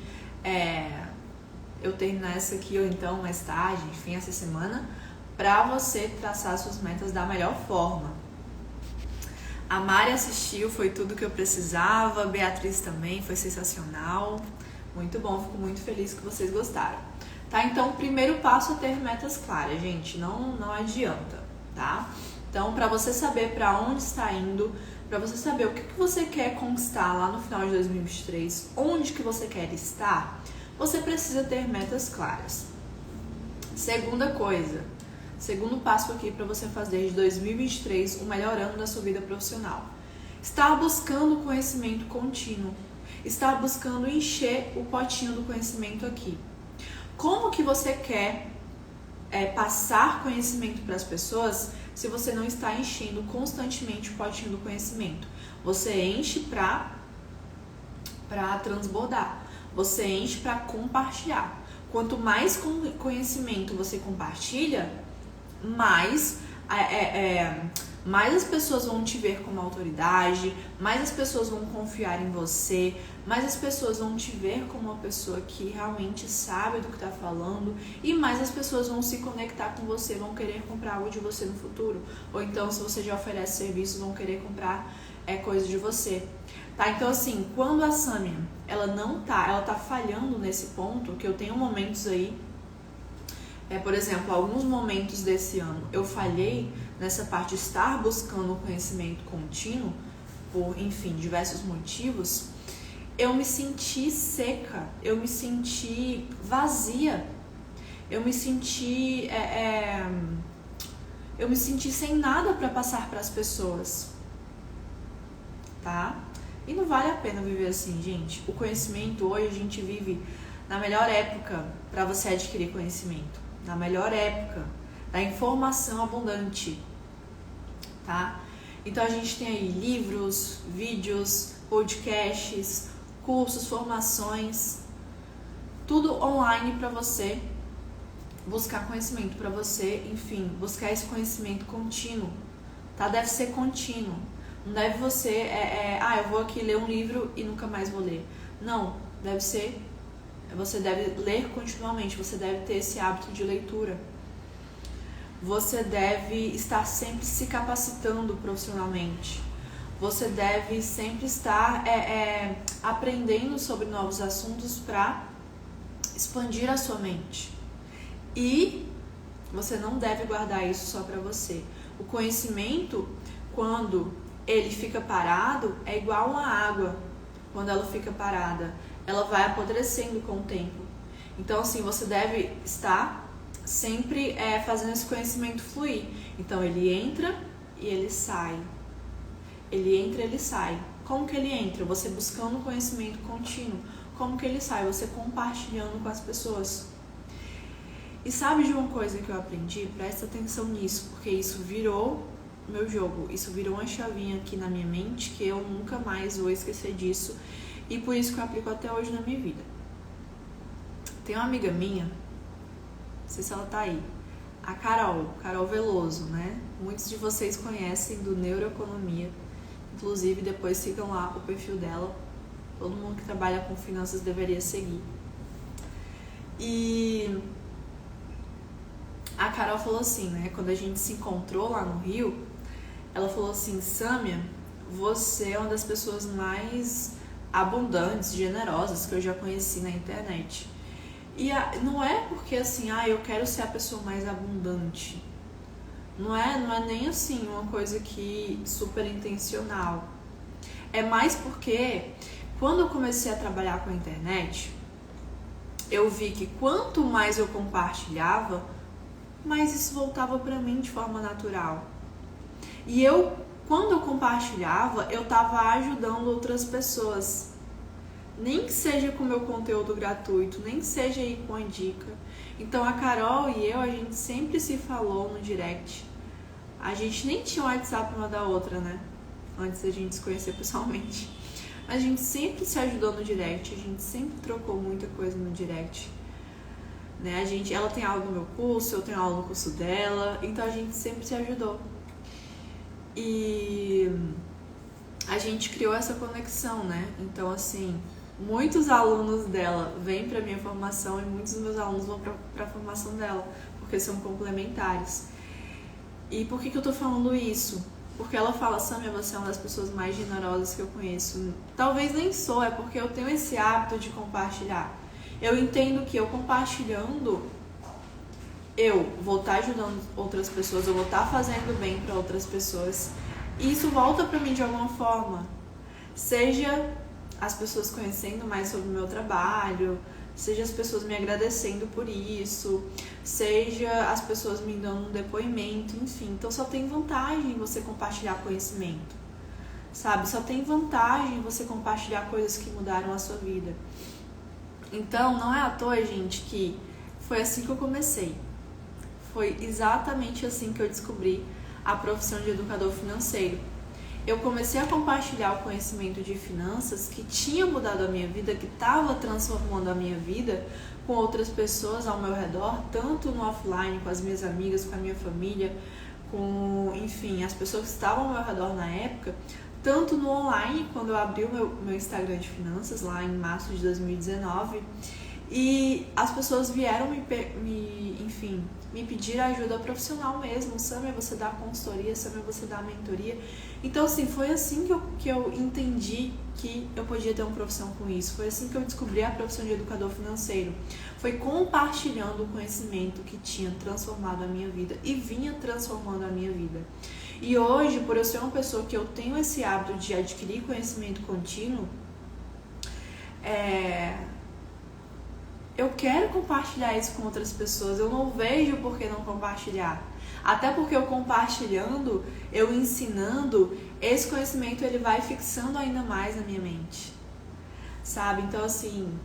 eu terminar essa aqui, ou então mais tarde, enfim, essa semana, para você traçar suas metas da melhor forma. A Mari assistiu, foi tudo que eu precisava, a Beatriz também, foi sensacional, muito bom, fico muito feliz que vocês gostaram. Tá, então o primeiro passo é ter metas claras, gente, não adianta, tá? Então, para você saber para onde está indo, para você saber o que você quer conquistar lá no final de 2023, onde que você quer estar, você precisa ter metas claras. Segunda coisa, segundo passo aqui para você fazer de 2023 o melhor ano da sua vida profissional. Estar buscando conhecimento contínuo, estar buscando encher o potinho do conhecimento aqui. Como que você quer passar conhecimento para as pessoas se você não está enchendo constantemente o potinho do conhecimento? Você enche para transbordar, você enche para compartilhar. Quanto mais conhecimento você compartilha, mais as pessoas vão te ver como autoridade, mais as pessoas vão confiar em você, mais as pessoas vão te ver como uma pessoa que realmente sabe do que está falando, e mais as pessoas vão se conectar com você, vão querer comprar algo de você no futuro. Ou então, se você já oferece serviço, vão querer comprar coisa de você. Tá? Então, assim, quando a Sâmia, ela tá falhando nesse ponto, que eu tenho momentos aí, por exemplo, alguns momentos desse ano eu falhei nessa parte de estar buscando o conhecimento contínuo, por, enfim, diversos motivos, eu me senti seca, eu me senti vazia, eu me senti sem nada para passar para as pessoas, tá? E não vale a pena viver assim, gente. O conhecimento, hoje a gente vive na melhor época para você adquirir conhecimento, na melhor época da informação abundante, tá? Então a gente tem aí livros, vídeos, podcasts, cursos, formações, tudo online para você buscar conhecimento, para você, enfim, buscar esse conhecimento contínuo, tá? Deve ser contínuo. Não deve você, eu vou aqui ler um livro e nunca mais vou ler. Não, deve ser, você deve ler continuamente, você deve ter esse hábito de leitura. Você deve estar sempre se capacitando profissionalmente. Você deve sempre estar aprendendo sobre novos assuntos para expandir a sua mente. E você não deve guardar isso só para você. O conhecimento, quando ele fica parado, é igual uma água. Quando ela fica parada, ela vai apodrecendo com o tempo. Então, assim, você deve estar sempre fazendo esse conhecimento fluir. Então, ele entra e ele sai. Ele entra e ele sai. Como que ele entra? Você buscando conhecimento contínuo. Como que ele sai? Você compartilhando com as pessoas. E sabe de uma coisa que eu aprendi? Presta atenção nisso, porque isso virou meu jogo. Isso virou uma chavinha aqui na minha mente que eu nunca mais vou esquecer disso. E por isso que eu aplico até hoje na minha vida. Tem uma amiga minha, não sei se ela tá aí, a Carol Veloso, né? Muitos de vocês conhecem do Neuroeconomia. Inclusive, depois sigam lá o perfil dela. Todo mundo que trabalha com finanças deveria seguir. E a Carol falou assim, né? Quando a gente se encontrou lá no Rio, ela falou assim: Sâmia, você é uma das pessoas mais abundantes, generosas que eu já conheci na internet. E não é porque assim, eu quero ser a pessoa mais abundante. Não é nem assim uma coisa que super intencional. É mais porque quando eu comecei a trabalhar com a internet, eu vi que quanto mais eu compartilhava, mais isso voltava para mim de forma natural. E quando eu compartilhava, eu estava ajudando outras pessoas. Nem que seja com meu conteúdo gratuito, nem que seja aí com a dica. Então a Carol e eu, a gente sempre se falou no direct. A gente nem tinha um WhatsApp uma da outra, né? Antes da gente se conhecer pessoalmente. Mas a gente sempre se ajudou no direct, a gente sempre trocou muita coisa no direct. Né? Ela tem aula no meu curso, eu tenho aula no curso dela, então a gente sempre se ajudou. E a gente criou essa conexão, né? Então, assim, muitos alunos dela vêm para minha formação e muitos dos meus alunos vão para a formação dela, porque são complementares. E por que eu tô falando isso? Porque ela fala, Samia, você é uma das pessoas mais generosas que eu conheço. Talvez nem sou, é porque eu tenho esse hábito de compartilhar. Eu entendo que eu compartilhando, eu vou estar ajudando outras pessoas, eu vou estar fazendo bem para outras pessoas. E isso volta para mim de alguma forma. Seja as pessoas conhecendo mais sobre o meu trabalho, seja as pessoas me agradecendo por isso, seja as pessoas me dando um depoimento, enfim. Então só tem vantagem você compartilhar conhecimento, sabe? Só tem vantagem você compartilhar coisas que mudaram a sua vida. Então não é à toa, gente, que foi assim que eu comecei. Foi exatamente assim que eu descobri a profissão de educador financeiro. Eu comecei a compartilhar o conhecimento de finanças que tinha mudado a minha vida, que estava transformando a minha vida com outras pessoas ao meu redor, tanto no offline, com as minhas amigas, com a minha família, com, enfim, as pessoas que estavam ao meu redor na época, tanto no online, quando eu abri o meu Instagram de finanças, lá em março de 2019, e as pessoas vieram me pedir ajuda profissional mesmo. Samia, você dá consultoria, Samia, você dá mentoria. Então, assim, foi assim que eu entendi que eu podia ter uma profissão com isso. Foi assim que eu descobri a profissão de educador financeiro. Foi compartilhando o conhecimento que tinha transformado a minha vida e vinha transformando a minha vida. E hoje, por eu ser uma pessoa que eu tenho esse hábito de adquirir conhecimento contínuo, eu quero compartilhar isso com outras pessoas. Eu não vejo por que não compartilhar. Até porque eu compartilhando, eu ensinando, esse conhecimento ele vai fixando ainda mais na minha mente. Sabe? Então, assim,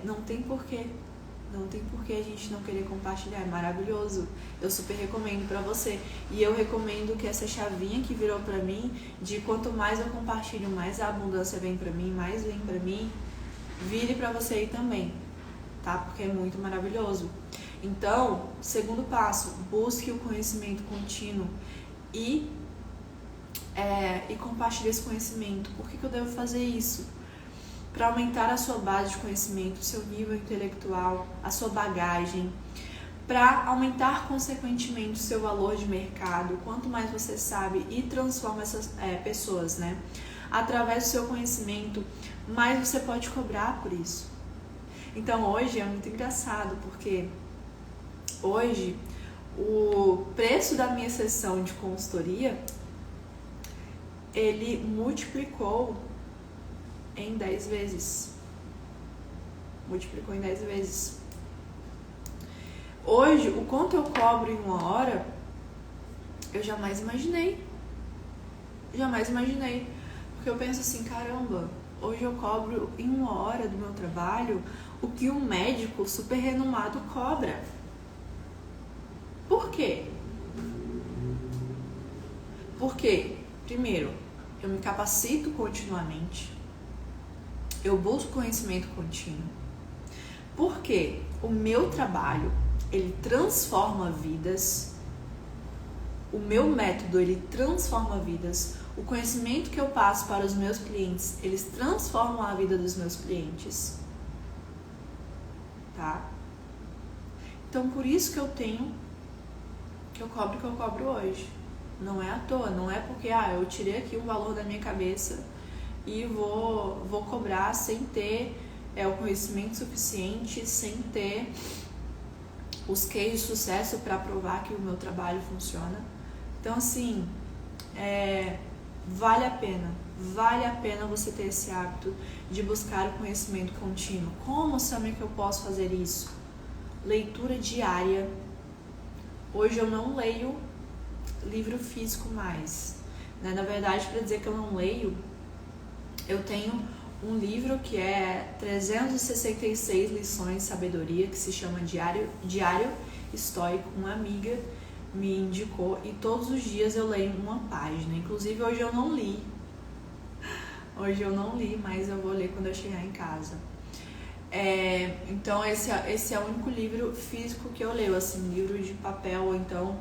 não tem porquê. Não tem porquê a gente não querer compartilhar. É maravilhoso. Eu super recomendo pra você. E eu recomendo que essa chavinha que virou pra mim, de quanto mais eu compartilho, mais a abundância vem pra mim, mais vem pra mim, vire pra você aí também. Tá? Porque é muito maravilhoso. Então, segundo passo, busque o conhecimento contínuo e compartilhe esse conhecimento. Por que eu devo fazer isso? Para aumentar a sua base de conhecimento, o seu nível intelectual, a sua bagagem, para aumentar consequentemente o seu valor de mercado. Quanto mais você sabe e transforma essas pessoas, né? Através do seu conhecimento, mais você pode cobrar por isso. Então hoje é muito engraçado, porque hoje o preço da minha sessão de consultoria, ele multiplicou em 10 vezes. Multiplicou em 10 vezes. Hoje, o quanto eu cobro em 1 hora, eu jamais imaginei. Jamais imaginei. Porque eu penso assim, caramba, hoje eu cobro em 1 hora do meu trabalho o que um médico super renomado cobra. Por quê? Porque, primeiro, eu me capacito continuamente, eu busco conhecimento contínuo. Porque o meu trabalho, ele transforma vidas, o meu método, ele transforma vidas, o conhecimento que eu passo para os meus clientes, eles transformam a vida dos meus clientes. Tá? Então, por isso que eu cobro o que eu cobro hoje. Não é à toa, não é porque eu tirei aqui um valor da minha cabeça e vou cobrar sem ter o conhecimento suficiente, sem ter os cases de sucesso para provar que o meu trabalho funciona. Então, assim, vale a pena você ter esse hábito de buscar o conhecimento contínuo. Como, Samia, que eu posso fazer isso? Leitura diária. Hoje eu não leio livro físico mais, né? Na verdade, para dizer que eu não leio, eu tenho um livro que é 366 lições de sabedoria, que se chama Diário Estoico. Uma amiga me indicou e todos os dias eu leio uma página. Inclusive hoje eu não li, mas eu vou ler quando eu chegar em casa. Então esse é o único livro físico que eu leio, assim, livro de papel, ou então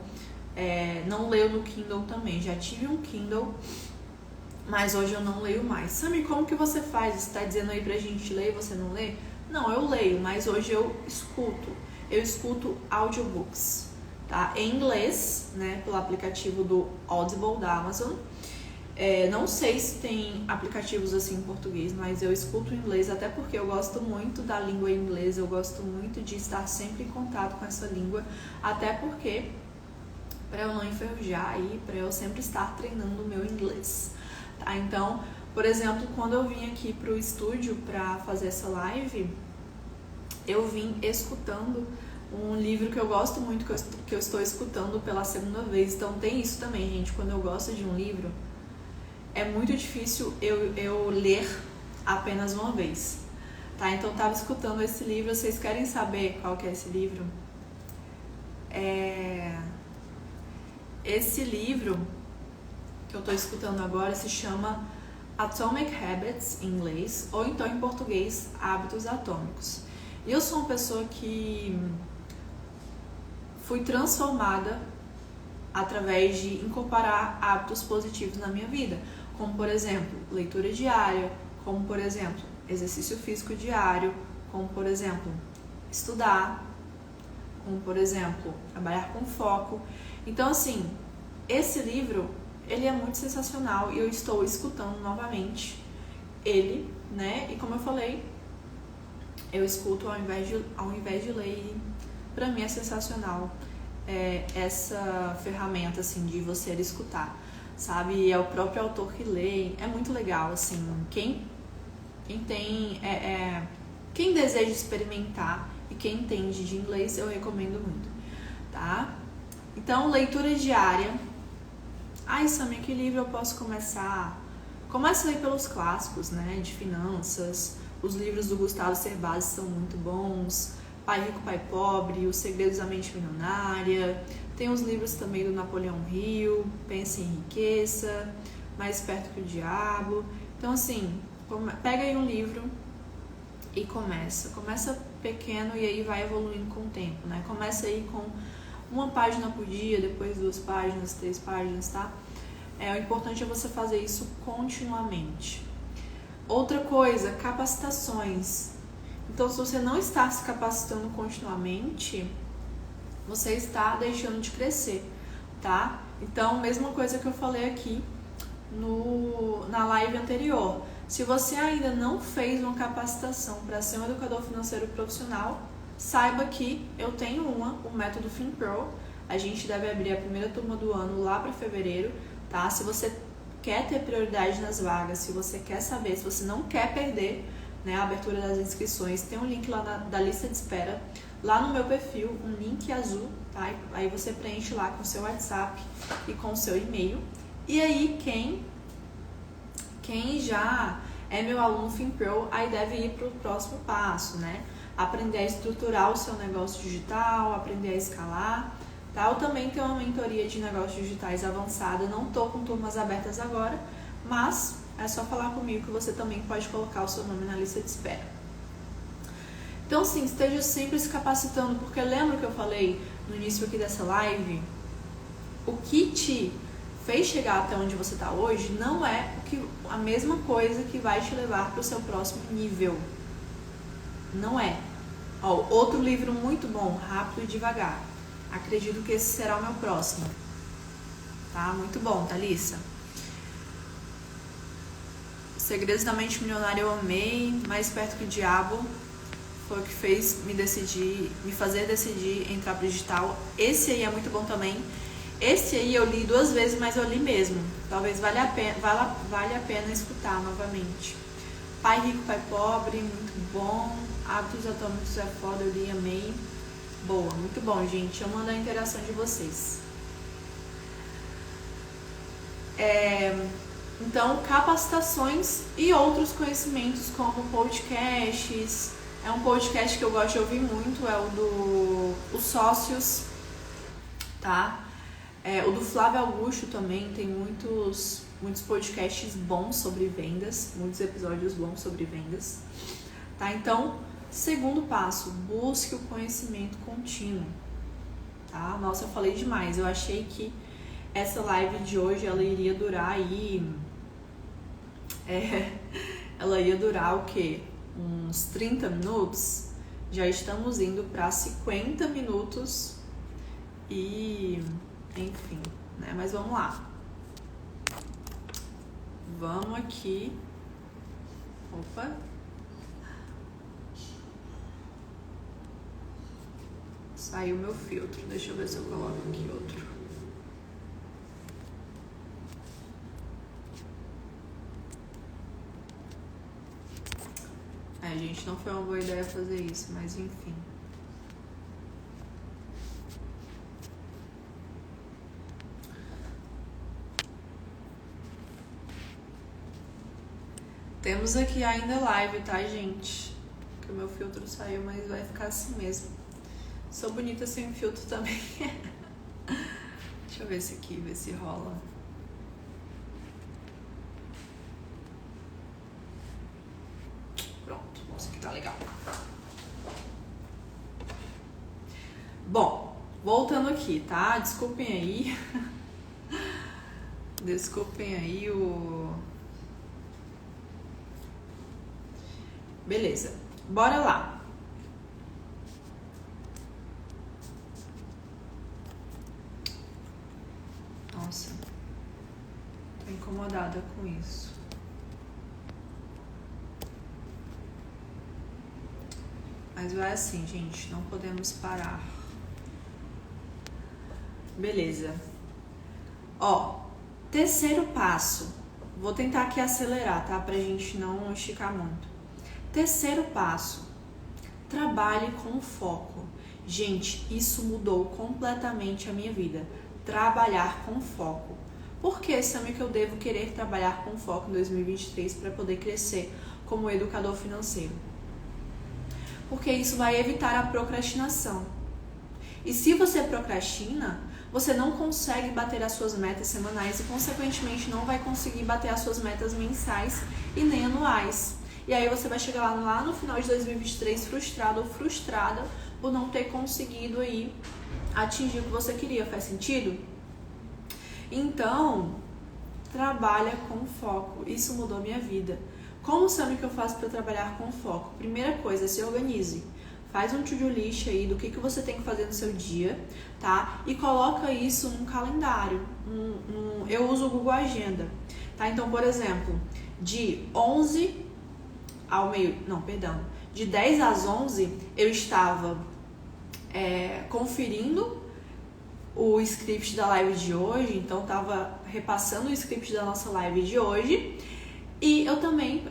não leio no Kindle também. Já tive um Kindle, mas hoje eu não leio mais. Samir, como que você faz? Você está dizendo aí pra gente ler e você não lê? Não, eu leio, mas hoje eu escuto audiobooks, tá? Em inglês, né, pelo aplicativo do Audible da Amazon. Não sei se tem aplicativos assim em português, mas eu escuto em inglês, até porque eu gosto muito da língua inglesa, eu gosto muito de estar sempre em contato com essa língua, até porque para eu não enferrujar aí, para eu sempre estar treinando o meu inglês, tá? Então, por exemplo, quando eu vim aqui pro estúdio para fazer essa live, eu vim escutando um livro que eu gosto muito, que eu estou escutando pela segunda vez. Então tem isso também, gente, quando eu gosto de um livro, é muito difícil eu ler apenas uma vez, tá? Então eu tava escutando esse livro. Vocês querem saber qual que é esse livro? Esse livro que eu tô escutando agora se chama Atomic Habits, em inglês, ou então em português, Hábitos Atômicos. E eu sou uma pessoa que fui transformada através de incorporar hábitos positivos na minha vida, como, por exemplo, leitura diária, como, por exemplo, exercício físico diário, como, por exemplo, estudar, como, por exemplo, trabalhar com foco. Então, assim, esse livro, ele é muito sensacional e eu estou escutando novamente ele, né? E como eu falei, eu escuto ao invés de ler. Pra mim é sensacional essa ferramenta, assim, de você escutar, sabe? É o próprio autor que lê, é muito legal, assim. Quem deseja experimentar e quem entende de inglês, eu recomendo muito, tá? Então, leitura diária. Ai, Samia, que livro eu posso começar? Comece a ler pelos clássicos, né, de finanças. Os livros do Gustavo Cerbasi são muito bons. Pai Rico, Pai Pobre, Os Segredos da Mente Milionária. Tem os livros também do Napoleão Hill, Pense em Riqueza, Mais Esperto que o Diabo. Então, assim, pega aí um livro e começa. Começa pequeno e aí vai evoluindo com o tempo, né? Começa aí com uma página por dia, depois 2 páginas, 3 páginas, tá? O importante é você fazer isso continuamente. Outra coisa, capacitações. Então, se você não está se capacitando continuamente, você está deixando de crescer, tá? Então, mesma coisa que eu falei aqui na live anterior. Se você ainda não fez uma capacitação para ser um educador financeiro profissional, saiba que eu tenho o método FinPro. A gente deve abrir a primeira turma do ano lá para fevereiro, tá? Se você quer ter prioridade nas vagas, se você quer saber, se você não quer perder, né, a abertura das inscrições, tem um link lá da lista de espera, lá no meu perfil, um link azul, tá? Aí você preenche lá com o seu WhatsApp e com o seu e-mail. E aí, quem já é meu aluno FinPro, aí deve ir para o próximo passo, né? Aprender a estruturar o seu negócio digital, aprender a escalar, tá? Eu também tenho uma mentoria de negócios digitais avançada, não tô com turmas abertas agora, mas é só falar comigo que você também pode colocar o seu nome na lista de espera. Então, sim, esteja sempre se capacitando, porque lembra que eu falei no início aqui dessa live? O que te fez chegar até onde você está hoje não é a mesma coisa que vai te levar para o seu próximo nível. Não é. Outro livro muito bom, Rápido e Devagar. Acredito que esse será o meu próximo. Tá? Muito bom, Thalissa. Segredos da Mente Milionária eu amei. Mais Esperto que o Diabo foi o que fez me fazer decidir entrar pro digital. Esse aí é muito bom também. Esse aí eu li 2 vezes, mas eu li mesmo. Talvez valha a pena escutar novamente. Pai Rico, Pai Pobre, muito bom. Hábitos Atômicos é foda, eu li, amei. Boa, muito bom, gente. Eu mando a interação de vocês. Então, capacitações e outros conhecimentos, como podcasts. É um podcast que eu gosto de ouvir muito, é o do Os Sócios, tá? O do Flávio Augusto também tem muitos podcasts bons sobre vendas, muitos episódios bons sobre vendas, tá? Então, segundo passo, busque o conhecimento contínuo, tá? Nossa, eu falei demais, eu achei que essa live de hoje, ela iria durar aí, ela ia durar o quê? Uns 30 minutos, já estamos indo para 50 minutos e, enfim, né? Mas vamos lá. Vamos aqui. Opa. Saiu meu filtro. Deixa eu ver se eu coloco aqui outro. Gente, não foi uma boa ideia fazer isso, mas enfim. Temos aqui ainda live, tá, gente? Que o meu filtro saiu, mas vai ficar assim mesmo. Sou bonita sem filtro também. Deixa eu ver esse aqui, ver se rola. Pronto, isso aqui tá legal. Bom, voltando aqui, tá? Desculpem aí. Desculpem aí o... Beleza, bora lá. Nossa, tô incomodada com isso. Mas vai assim, gente, não podemos parar. Beleza. Ó, terceiro passo. Vou tentar aqui acelerar, tá? Pra gente não esticar muito. Terceiro passo, trabalhe com foco. Gente, isso mudou completamente a minha vida. Trabalhar com foco. Por que, Sammy, que eu devo querer trabalhar com foco em 2023 para poder crescer como educador financeiro? Porque isso vai evitar a procrastinação. E se você procrastina, você não consegue bater as suas metas semanais e, consequentemente, não vai conseguir bater as suas metas mensais e nem anuais. E aí você vai chegar lá no final de 2023 frustrado ou frustrada por não ter conseguido aí atingir o que você queria. Faz sentido? Então, trabalha com foco. Isso mudou minha vida. Como sabe que eu faço para trabalhar com foco? Primeira coisa, se organize. Faz um to-do list aí do que você tem que fazer no seu dia, tá? E coloca isso num calendário. Eu uso o Google Agenda, tá? Então, por exemplo, de 11 ao de 10 às 11 eu estava conferindo o script da live de hoje, então estava repassando o script da nossa live de hoje, e eu também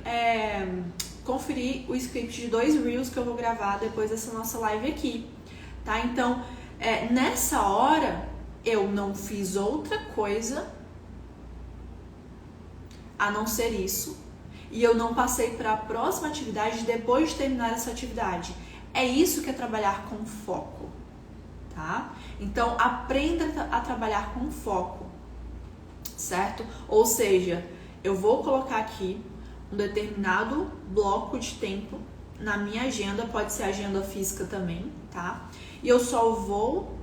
conferi o script de 2 Reels que eu vou gravar depois dessa nossa live aqui, tá? Então, nessa hora, eu não fiz outra coisa a não ser isso, e eu não passei para a próxima atividade depois de terminar essa atividade. É isso que é trabalhar com foco, tá? Então, aprenda a trabalhar com foco, certo? Ou seja, eu vou colocar aqui um determinado bloco de tempo na minha agenda, pode ser agenda física também, tá? E eu só vou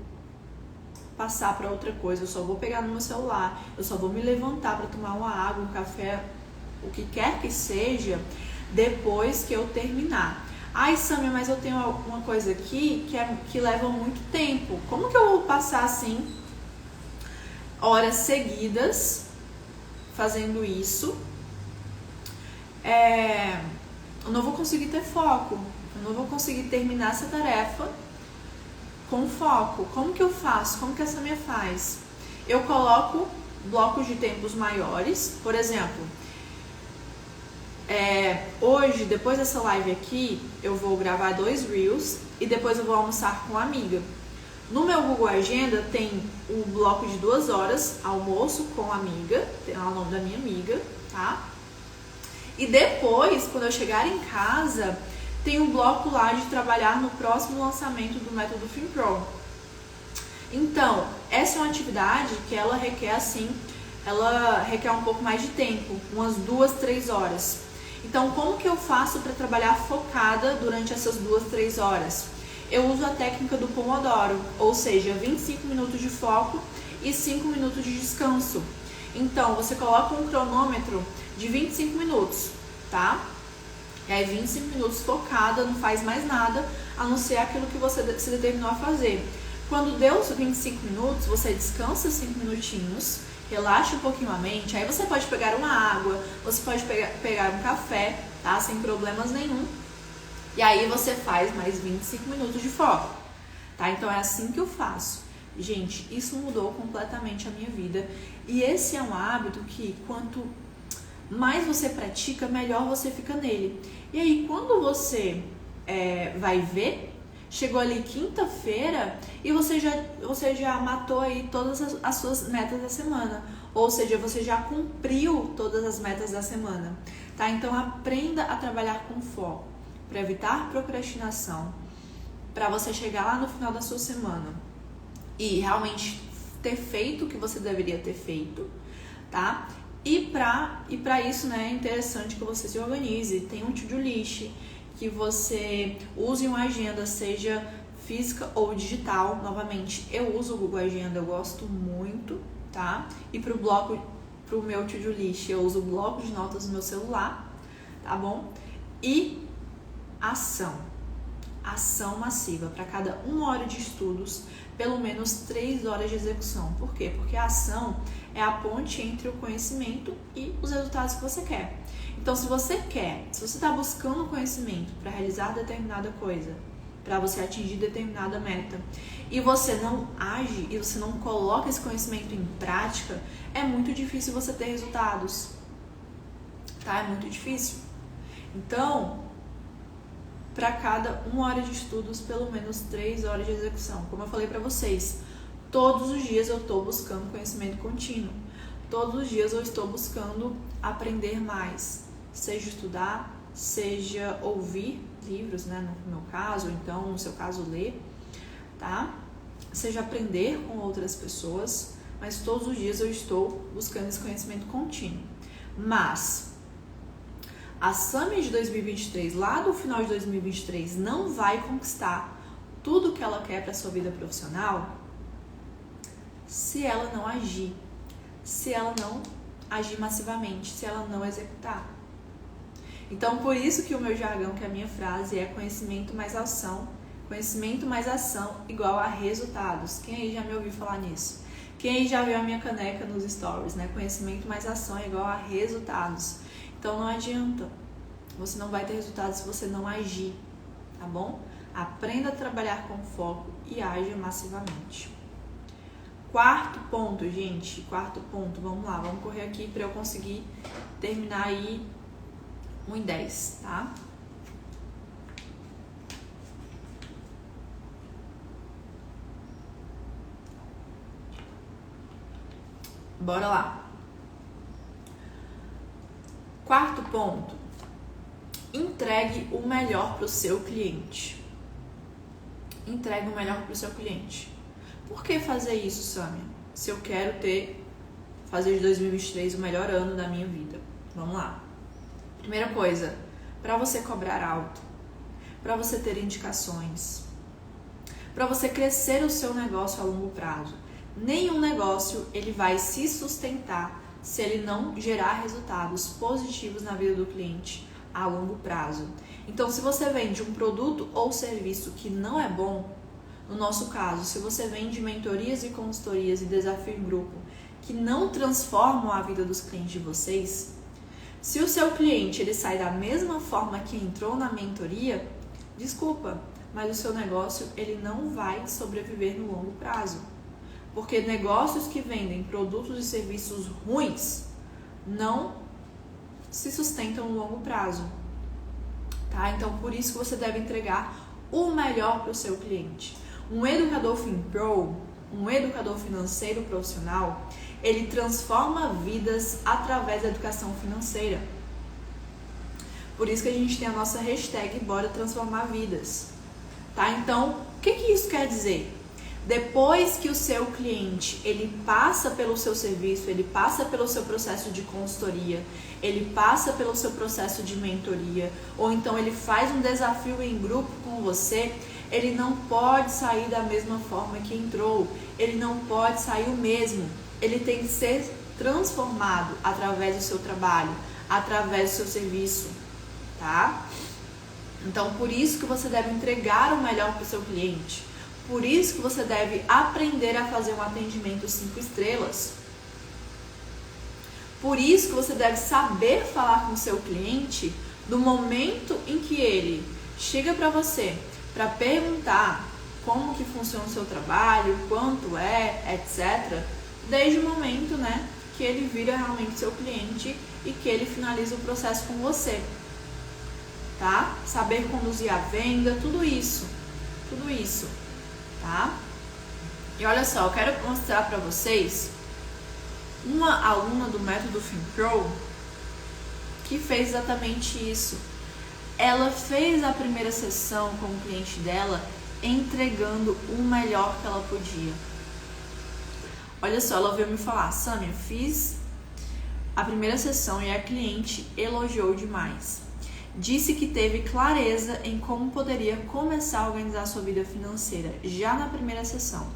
passar para outra coisa, eu só vou pegar no meu celular, eu só vou me levantar para tomar uma água, um café, o que quer que seja, depois que eu terminar. Ai, Samia, mas eu tenho uma coisa aqui que leva muito tempo. Como que eu vou passar assim horas seguidas fazendo isso? Eu não vou conseguir ter foco, eu não vou conseguir terminar essa tarefa com foco. Como que eu faço? Como que a Samia faz? eu coloco blocos de tempos maiores. Por exemplo, hoje, depois dessa live aqui, eu vou gravar 2 Reels e depois eu vou almoçar com uma amiga. No meu Google Agenda tem o bloco de 2 horas, almoço com amiga, tem lá o nome da minha amiga, tá? E depois, quando eu chegar em casa, tem um bloco lá de trabalhar no próximo lançamento do método FinPro. Então, essa é uma atividade que ela requer um pouco mais de tempo, umas 2, 3 horas. Então, como que eu faço para trabalhar focada durante essas 2, 3 horas? Eu uso a técnica do Pomodoro, ou seja, 25 minutos de foco e 5 minutos de descanso. Então, você coloca um cronômetro de 25 minutos, tá? E aí 25 minutos focada, não faz mais nada, a não ser aquilo que você se determinou a fazer. Quando deu os 25 minutos, você descansa 5 minutinhos, relaxa um pouquinho a mente, aí você pode pegar uma água, você pode pegar um café, tá? Sem problemas nenhum. E aí você faz mais 25 minutos de foco, tá? Então é assim que eu faço. Gente, isso mudou completamente a minha vida. E esse é um hábito que quanto mais você pratica, melhor você fica nele. E aí quando você vai ver, chegou ali quinta-feira e você já matou aí todas as suas metas da semana. Ou seja, você já cumpriu todas as metas da semana, tá? Então aprenda a trabalhar com foco, para evitar procrastinação, para você chegar lá no final da sua semana e realmente ter feito o que você deveria ter feito, tá? E para isso, né, é interessante que você se organize, tenha um to-do list, que você use uma agenda, seja física ou digital. Novamente, eu uso o Google Agenda, eu gosto muito, tá? E pro meu to-do list, eu uso o bloco de notas no meu celular, tá bom? E ação massiva. Para cada 1 hora de estudos, pelo menos 3 horas de execução. Por quê? Porque a ação é a ponte entre o conhecimento e os resultados que você quer. Então, se você está buscando conhecimento para realizar determinada coisa, para você atingir determinada meta, e você não age, e você não coloca esse conhecimento em prática, é muito difícil você ter resultados, tá? É muito difícil. Então, para cada 1 hora de estudos, pelo menos 3 horas de execução. Como eu falei para vocês, todos os dias eu estou buscando conhecimento contínuo. Todos os dias eu estou buscando aprender mais. Seja estudar, seja ouvir livros, né, no meu caso, ou então, no seu caso, ler, tá? Seja aprender com outras pessoas, mas todos os dias eu estou buscando esse conhecimento contínuo. Mas a Sami de 2023, lá do final de 2023, não vai conquistar tudo que ela quer para a sua vida profissional se ela não agir, se ela não agir massivamente, se ela não executar. Então, por isso que o meu jargão, que a minha frase é conhecimento mais ação igual a resultados. Quem aí já me ouviu falar nisso? Quem aí já viu a minha caneca nos stories, né? Conhecimento mais ação é igual a resultados. Então não adianta, você não vai ter resultados se você não agir, tá bom? Aprenda a trabalhar com foco e haja massivamente. Quarto ponto, gente, vamos lá, vamos correr aqui para eu conseguir terminar aí 1:10, tá? Bora lá. Quarto ponto, entregue o melhor para o seu cliente. Entregue o melhor para o seu cliente. Por que fazer isso, Sâmia? Se eu quero fazer de 2023 o melhor ano da minha vida. Vamos lá. Primeira coisa, para você cobrar alto, para você ter indicações, para você crescer o seu negócio a longo prazo. Nenhum negócio ele vai se sustentar se ele não gerar resultados positivos na vida do cliente a longo prazo. Então, se você vende um produto ou serviço que não é bom, no nosso caso, se você vende mentorias e consultorias e desafio em grupo que não transformam a vida dos clientes de vocês, se o seu cliente ele sai da mesma forma que entrou na mentoria, desculpa, mas o seu negócio ele não vai sobreviver no longo prazo. Porque negócios que vendem produtos e serviços ruins não se sustentam no longo prazo, tá? Então, por isso que você deve entregar o melhor para o seu cliente. Um educador FinPro, um educador financeiro profissional, ele transforma vidas através da educação financeira. Por isso que a gente tem a nossa hashtag Bora Transformar Vidas, tá? Então, o que isso quer dizer? Depois que o seu cliente, ele passa pelo seu serviço, ele passa pelo seu processo de consultoria, ele passa pelo seu processo de mentoria, ou então ele faz um desafio em grupo com você, ele não pode sair da mesma forma que entrou, ele não pode sair o mesmo, ele tem que ser transformado através do seu trabalho, através do seu serviço, tá? Então, por isso que você deve entregar o melhor para o seu cliente. Por isso que você deve aprender a fazer um atendimento 5 estrelas. Por isso que você deve saber falar com o seu cliente no momento em que ele chega para você para perguntar como que funciona o seu trabalho, quanto é, etc. Desde o momento, né, que ele vira realmente seu cliente e que ele finaliza o processo com você. Tá? Saber conduzir a venda, tudo isso. Tá? E olha só, eu quero mostrar para vocês uma aluna do método FinPro que fez exatamente isso. Ela fez a primeira sessão com o cliente dela entregando o melhor que ela podia. Olha só, ela veio me falar: Sammy, eu fiz a primeira sessão e a cliente elogiou demais. Disse que teve clareza em como poderia começar a organizar sua vida financeira já na primeira sessão.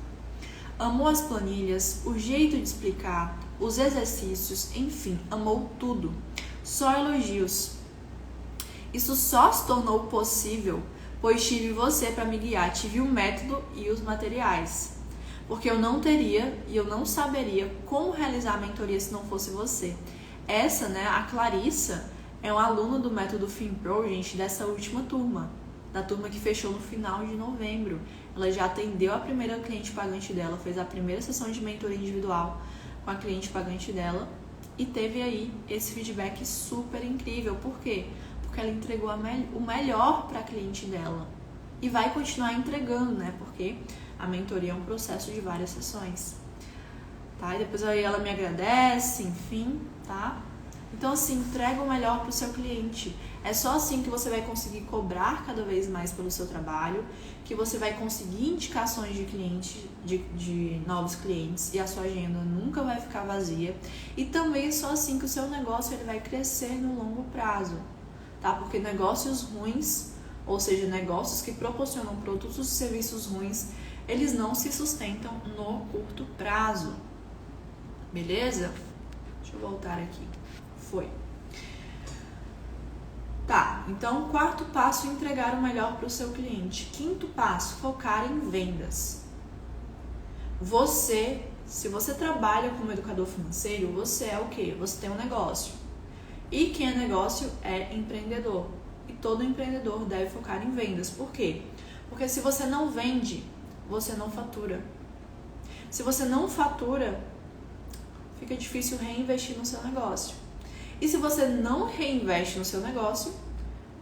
Amou as planilhas, o jeito de explicar, os exercícios, enfim, amou tudo. Só elogios. Isso só se tornou possível pois tive você para me guiar, tive o método e os materiais. Porque eu não teria e eu não saberia como realizar a mentoria se não fosse você. Essa, né, a Clarissa, é uma aluna do método FinPro, gente, dessa última turma, da turma que fechou no final de novembro. Ela já atendeu a primeira cliente pagante dela, fez a primeira sessão de mentoria individual com a cliente pagante dela e teve aí esse feedback super incrível. Por quê? Porque ela entregou o melhor para a cliente dela e vai continuar entregando, né? Porque a mentoria é um processo de várias sessões, tá? E depois aí ela me agradece, enfim, tá? Então, assim, entrega o melhor para o seu cliente. É só assim que você vai conseguir cobrar cada vez mais pelo seu trabalho, que você vai conseguir indicações de clientes, de novos clientes, e a sua agenda nunca vai ficar vazia. E também é só assim que o seu negócio ele vai crescer no longo prazo, tá? Porque negócios ruins, ou seja, negócios que proporcionam produtos e serviços ruins, eles não se sustentam no curto prazo. Beleza? Deixa eu voltar aqui. Foi. Tá, então quarto passo, entregar o melhor para o seu cliente. Quinto passo, focar em vendas. Se você trabalha como educador financeiro, você é o quê? Você tem um negócio. E quem é negócio é empreendedor. E todo empreendedor deve focar em vendas. Por quê? Porque se você não vende, você não fatura. Se você não fatura, fica difícil reinvestir no seu negócio. E se você não reinveste no seu negócio,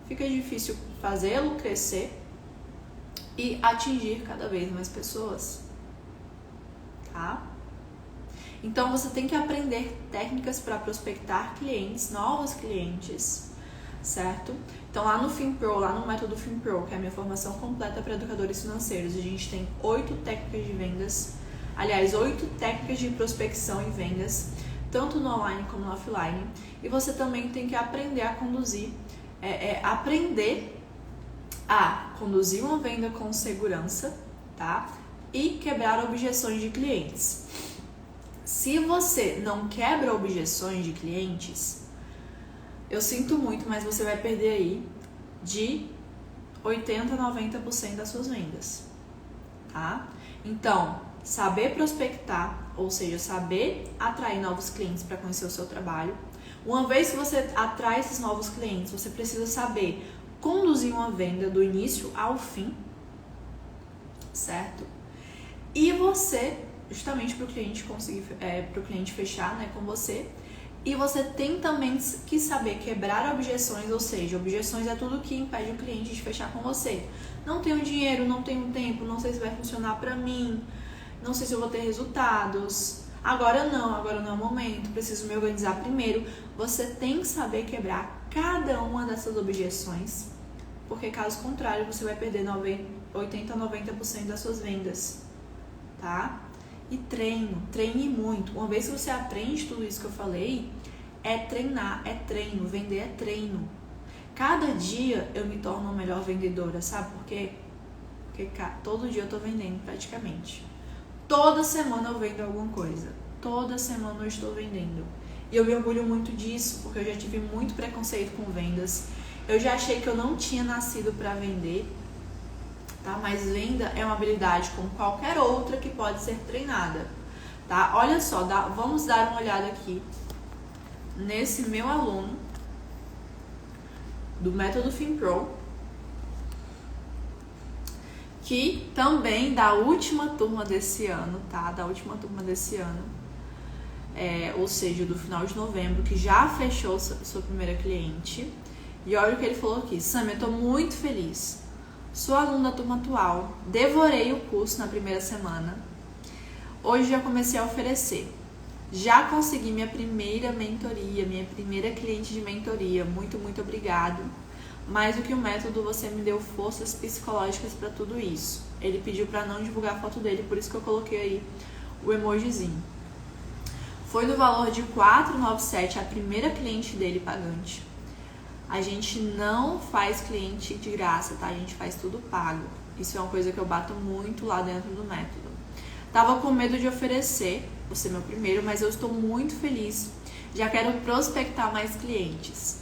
fica difícil fazê-lo crescer e atingir cada vez mais pessoas, tá? Então você tem que aprender técnicas para prospectar clientes, novos clientes, certo? Então lá no FinPro, lá no método FinPro, que é a minha formação completa para educadores financeiros, a gente tem 8 técnicas de vendas, aliás, 8 técnicas de prospecção e vendas, tanto no online como no offline, e você também tem que aprender a conduzir, aprender a conduzir uma venda com segurança, tá? E quebrar objeções de clientes. Se você não quebra objeções de clientes, eu sinto muito, mas você vai perder aí de 80% a 90% das suas vendas, tá? Então, saber prospectar, ou seja, saber atrair novos clientes para conhecer o seu trabalho. Uma vez que você atrai esses novos clientes, você precisa saber conduzir uma venda do início ao fim, certo? E você justamente para o cliente conseguir, para o cliente fechar, né, com você. E você tem também que saber quebrar objeções, ou seja, objeções é tudo que impede o cliente de fechar com você. Não tenho dinheiro, não tenho tempo, não sei se vai funcionar para mim, não sei se eu vou ter resultados, agora não é o momento, preciso me organizar primeiro. Você tem que saber quebrar cada uma dessas objeções, porque caso contrário você vai perder 80 a 90% das suas vendas, tá? E treine muito. Uma vez que você aprende tudo isso que eu falei, é treinar, é treino, vender é treino. Cada dia eu me torno uma melhor vendedora, sabe por quê? Porque todo dia eu tô vendendo praticamente. Toda semana eu vendo alguma coisa. Toda semana eu estou vendendo. E eu me orgulho muito disso, porque eu já tive muito preconceito com vendas. Eu já achei que eu não tinha nascido para vender. Tá? Mas venda é uma habilidade como qualquer outra que pode ser treinada, tá? Olha só, vamos dar uma olhada aqui nesse meu aluno do método FinPro, que também da última turma desse ano, tá? Da última turma desse ano, ou seja, do final de novembro, que já fechou sua primeira cliente. E olha o que ele falou aqui: Sam, eu tô muito feliz. Sou aluna da turma atual, devorei o curso na primeira semana. Hoje já comecei a oferecer. Já consegui minha primeira mentoria, minha primeira cliente de mentoria. Muito, muito obrigado. Mais do que o método, você me deu forças psicológicas para tudo isso. Ele pediu para não divulgar a foto dele, por isso que eu coloquei aí o emojizinho. Foi no valor de R$ 497 a primeira cliente dele pagante. A gente não faz cliente de graça, tá? A gente faz tudo pago. Isso é uma coisa que eu bato muito lá dentro do método. Tava com medo de oferecer, vou ser meu primeiro, mas eu estou muito feliz. Já quero prospectar mais clientes.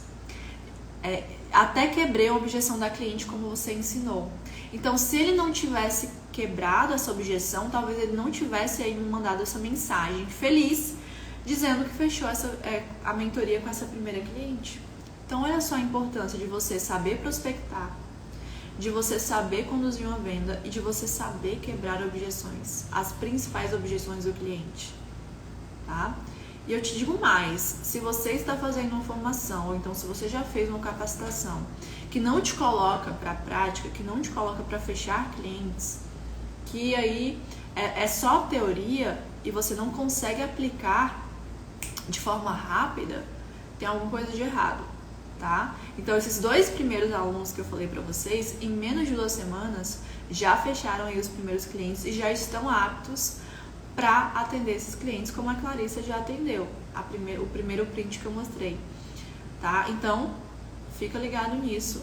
Até quebrei a objeção da cliente como você ensinou. Então, se ele não tivesse quebrado essa objeção, talvez ele não tivesse aí me mandado essa mensagem feliz, dizendo que fechou a mentoria com essa primeira cliente. Então, olha só a importância de você saber prospectar, de você saber conduzir uma venda e de você saber quebrar objeções, as principais objeções do cliente, tá? E eu te digo mais, se você está fazendo uma formação, ou então se você já fez uma capacitação que não te coloca para a prática, que não te coloca para fechar clientes, que aí é só teoria e você não consegue aplicar de forma rápida, tem alguma coisa de errado. Tá? Então, esses 2 primeiros alunos que eu falei para vocês, em menos de 2 semanas, já fecharam aí os primeiros clientes e já estão aptos para atender esses clientes, como a Clarissa já atendeu, o primeiro print que eu mostrei, tá? Então, fica ligado nisso.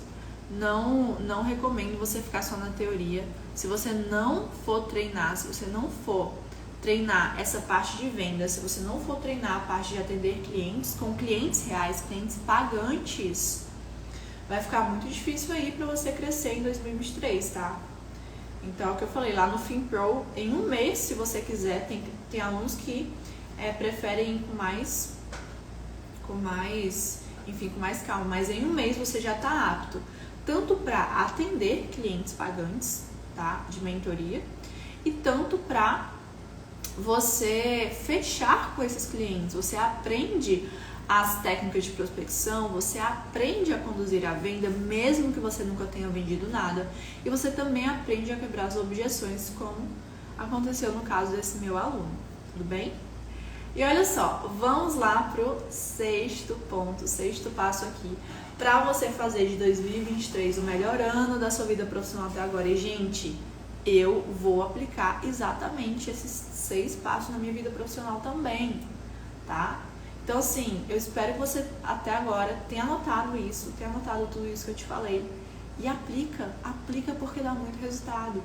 Não recomendo você ficar só na teoria. Se você não for treinar, se você não for treinar essa parte de venda, se você não for treinar a parte de atender clientes com clientes reais, clientes pagantes, vai ficar muito difícil aí para você crescer em 2023, tá? Então, é o que eu falei, lá no FinPro, em um mês, se você quiser, tem alunos que preferem ir com mais calma, mas em um mês você já está apto, tanto para atender clientes pagantes, tá? De mentoria, e tanto para você fechar com esses clientes. Você aprende as técnicas de prospecção, você aprende a conduzir a venda, mesmo que você nunca tenha vendido nada, e você também aprende a quebrar as objeções, como aconteceu no caso desse meu aluno, tudo bem? E olha só, vamos lá pro 6º ponto, 6º passo aqui, para você fazer de 2023 o melhor ano da sua vida profissional até agora. E, gente, eu vou aplicar exatamente esses 6 passos na minha vida profissional também, tá? Então, assim, eu espero que você até agora tenha anotado isso, tenha anotado tudo isso que eu te falei. E aplica porque dá muito resultado.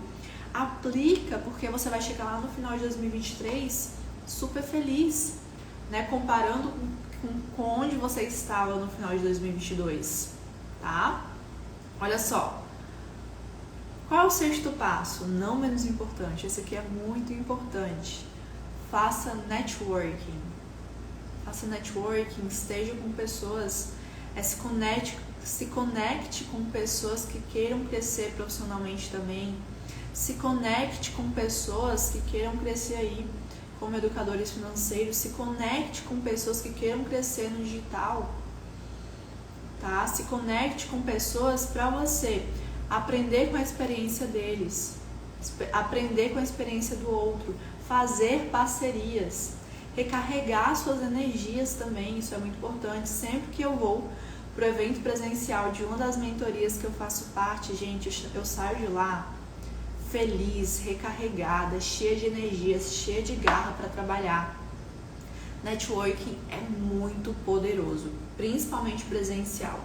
Aplica porque você vai chegar lá no final de 2023 super feliz, né? Comparando com onde você estava no final de 2022, tá? Olha só. Qual é o 6º passo? Não menos importante, esse aqui é muito importante. Faça networking. Faça networking, esteja com pessoas, se conecte com pessoas que queiram crescer profissionalmente também. Se conecte com pessoas que queiram crescer aí como educadores financeiros, se conecte com pessoas que queiram crescer no digital, tá? Se conecte com pessoas para você aprender com a experiência deles, aprender com a experiência do outro, fazer parcerias, recarregar suas energias também, isso é muito importante. Sempre que eu vou pro evento presencial de uma das mentorias que eu faço parte, gente, eu saio de lá feliz, recarregada, cheia de energias, cheia de garra para trabalhar. Networking é muito poderoso, principalmente presencial.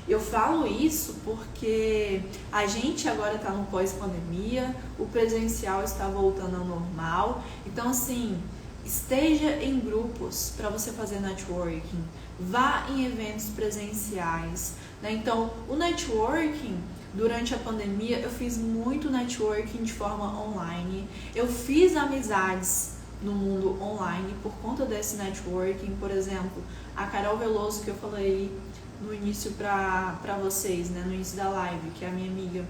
Eu falo isso porque a gente agora está no pós-pandemia, o presencial está voltando ao normal. Então, assim, esteja em grupos para você fazer networking, vá em eventos presenciais, né? Então, o networking, durante a pandemia, eu fiz muito networking de forma online. Eu fiz amizades no mundo online por conta desse networking. Por exemplo, a Carol Veloso, que eu falei no início pra vocês, né? No início da live, que é a minha amiga.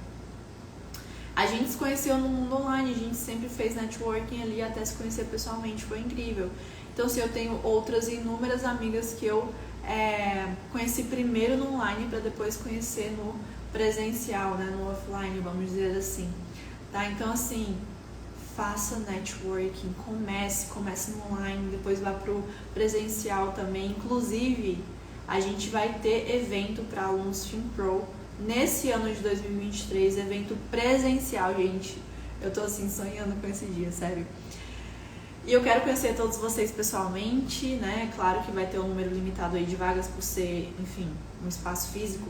A gente se conheceu no mundo online, a gente sempre fez networking ali até se conhecer pessoalmente, foi incrível. Então, assim, eu tenho outras inúmeras amigas que eu conheci primeiro no online para depois conhecer no presencial, né, no offline, vamos dizer assim, tá? Então, assim, faça networking, comece no online, depois vá pro presencial também. Inclusive, a gente vai ter evento para alunos FinPro nesse ano de 2023, evento presencial, gente. Eu tô, assim, sonhando com esse dia, sério. E eu quero conhecer todos vocês pessoalmente, né? Claro que vai ter um número limitado aí de vagas por ser, enfim, um espaço físico.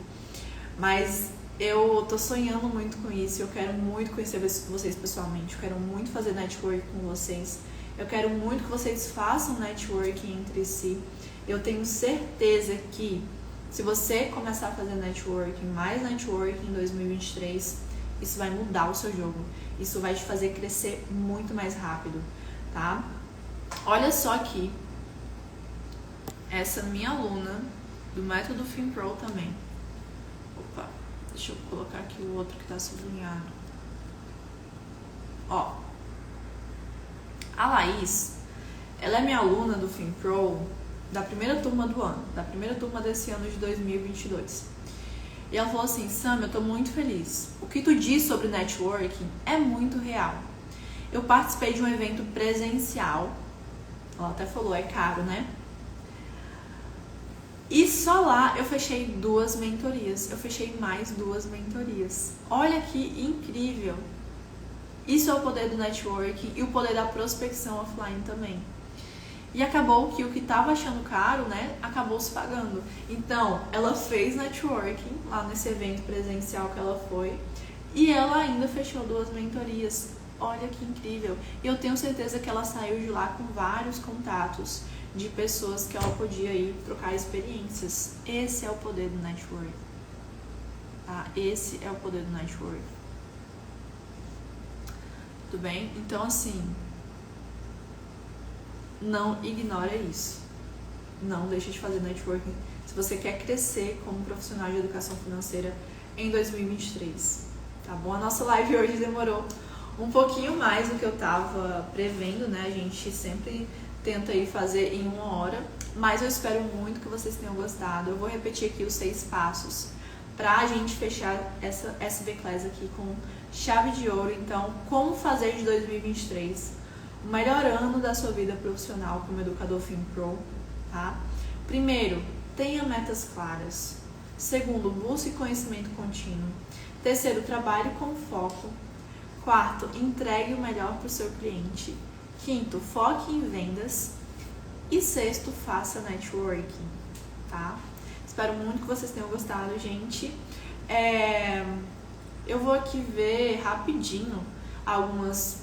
Mas eu tô sonhando muito com isso, eu quero muito conhecer vocês pessoalmente, eu quero muito fazer networking com vocês, eu quero muito que vocês façam networking entre si. Eu tenho certeza que se você começar a fazer networking, mais networking em 2023, isso vai mudar o seu jogo, isso vai te fazer crescer muito mais rápido, tá? Olha só aqui, essa minha aluna do método FinPro também. Opa, deixa eu colocar aqui o outro que tá sublinhado. Ó, a Laís, ela é minha aluna do FinPro da primeira turma do ano, da primeira turma desse ano de 2022. E ela falou assim: Sam, eu tô muito feliz. O que tu diz sobre networking é muito real. Eu participei de um evento presencial. Ela até falou, é caro, né? E só lá eu fechei 2 mentorias. Eu fechei mais 2 mentorias. Olha que incrível. Isso é o poder do networking e o poder da prospecção offline também. E acabou que o que estava achando caro, né, acabou se pagando. Então, ela fez networking lá nesse evento presencial que ela foi. E ela ainda fechou 2 mentorias. Olha que incrível. E eu tenho certeza que ela saiu de lá com vários contatos de pessoas que ela podia ir trocar experiências. Esse é o poder do network, tá? Esse é o poder do network. Tudo bem? Então, assim, não ignora isso. Não deixe de fazer networking se você quer crescer como profissional de educação financeira em 2023, tá bom? A nossa live hoje demorou um pouquinho mais do que eu tava prevendo, né? A gente sempre tenta aí fazer em 1 hora, mas eu espero muito que vocês tenham gostado. Eu vou repetir aqui os 6 passos pra gente fechar essa SB Class aqui com chave de ouro. Então, como fazer de 2023 o melhor ano da sua vida profissional como educador FinPro, tá? Primeiro, tenha metas claras. Segundo, busque conhecimento contínuo. Terceiro, trabalhe com foco. Quarto, entregue o melhor para o seu cliente. Quinto, foque em vendas. E sexto, faça networking, tá? Espero muito que vocês tenham gostado, gente. Eu vou aqui ver rapidinho algumas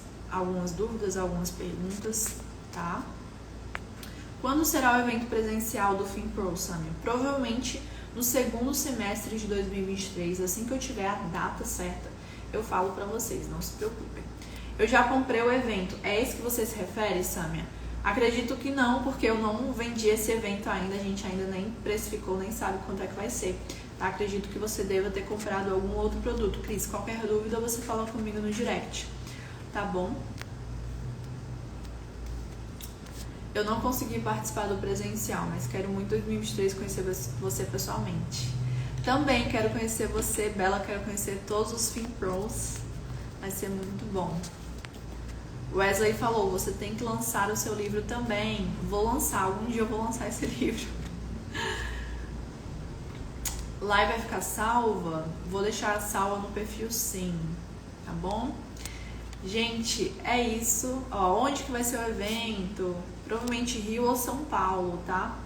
dúvidas, algumas perguntas, tá? Quando será o evento presencial do FinPro, Samia? Provavelmente no segundo semestre de 2023, assim que eu tiver a data certa, eu falo pra vocês, não se preocupem. Eu já comprei o evento. É esse que você se refere, Samia? Acredito que não, porque eu não vendi esse evento ainda, a gente ainda nem precificou, nem sabe quanto é que vai ser. Tá? Acredito que você deva ter comprado algum outro produto. Cris, qualquer dúvida você fala comigo no direct, tá bom? Eu não consegui participar do presencial, mas quero muito em 2023 conhecer você pessoalmente. Também quero conhecer você, Bela, quero conhecer todos os FinPros. Vai ser muito bom. Wesley falou, você tem que lançar o seu livro também. Vou lançar, algum dia eu vou lançar esse livro. Live vai ficar salva? Vou deixar salva no perfil sim, tá bom? Gente, é isso. Ó, onde que vai ser o evento? Provavelmente Rio ou São Paulo, tá?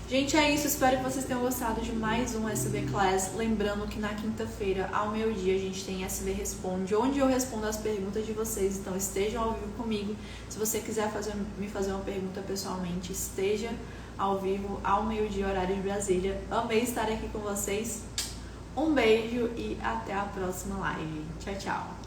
Gente, é isso. Espero que vocês tenham gostado de mais um SV Class. Lembrando que na quinta-feira, ao meio-dia, a gente tem SV Responde, onde eu respondo as perguntas de vocês. Então, estejam ao vivo comigo. Se você quiser me fazer uma pergunta pessoalmente, esteja ao vivo ao meio-dia, horário de Brasília. Amei estar aqui com vocês. Um beijo e até a próxima live. Tchau, tchau.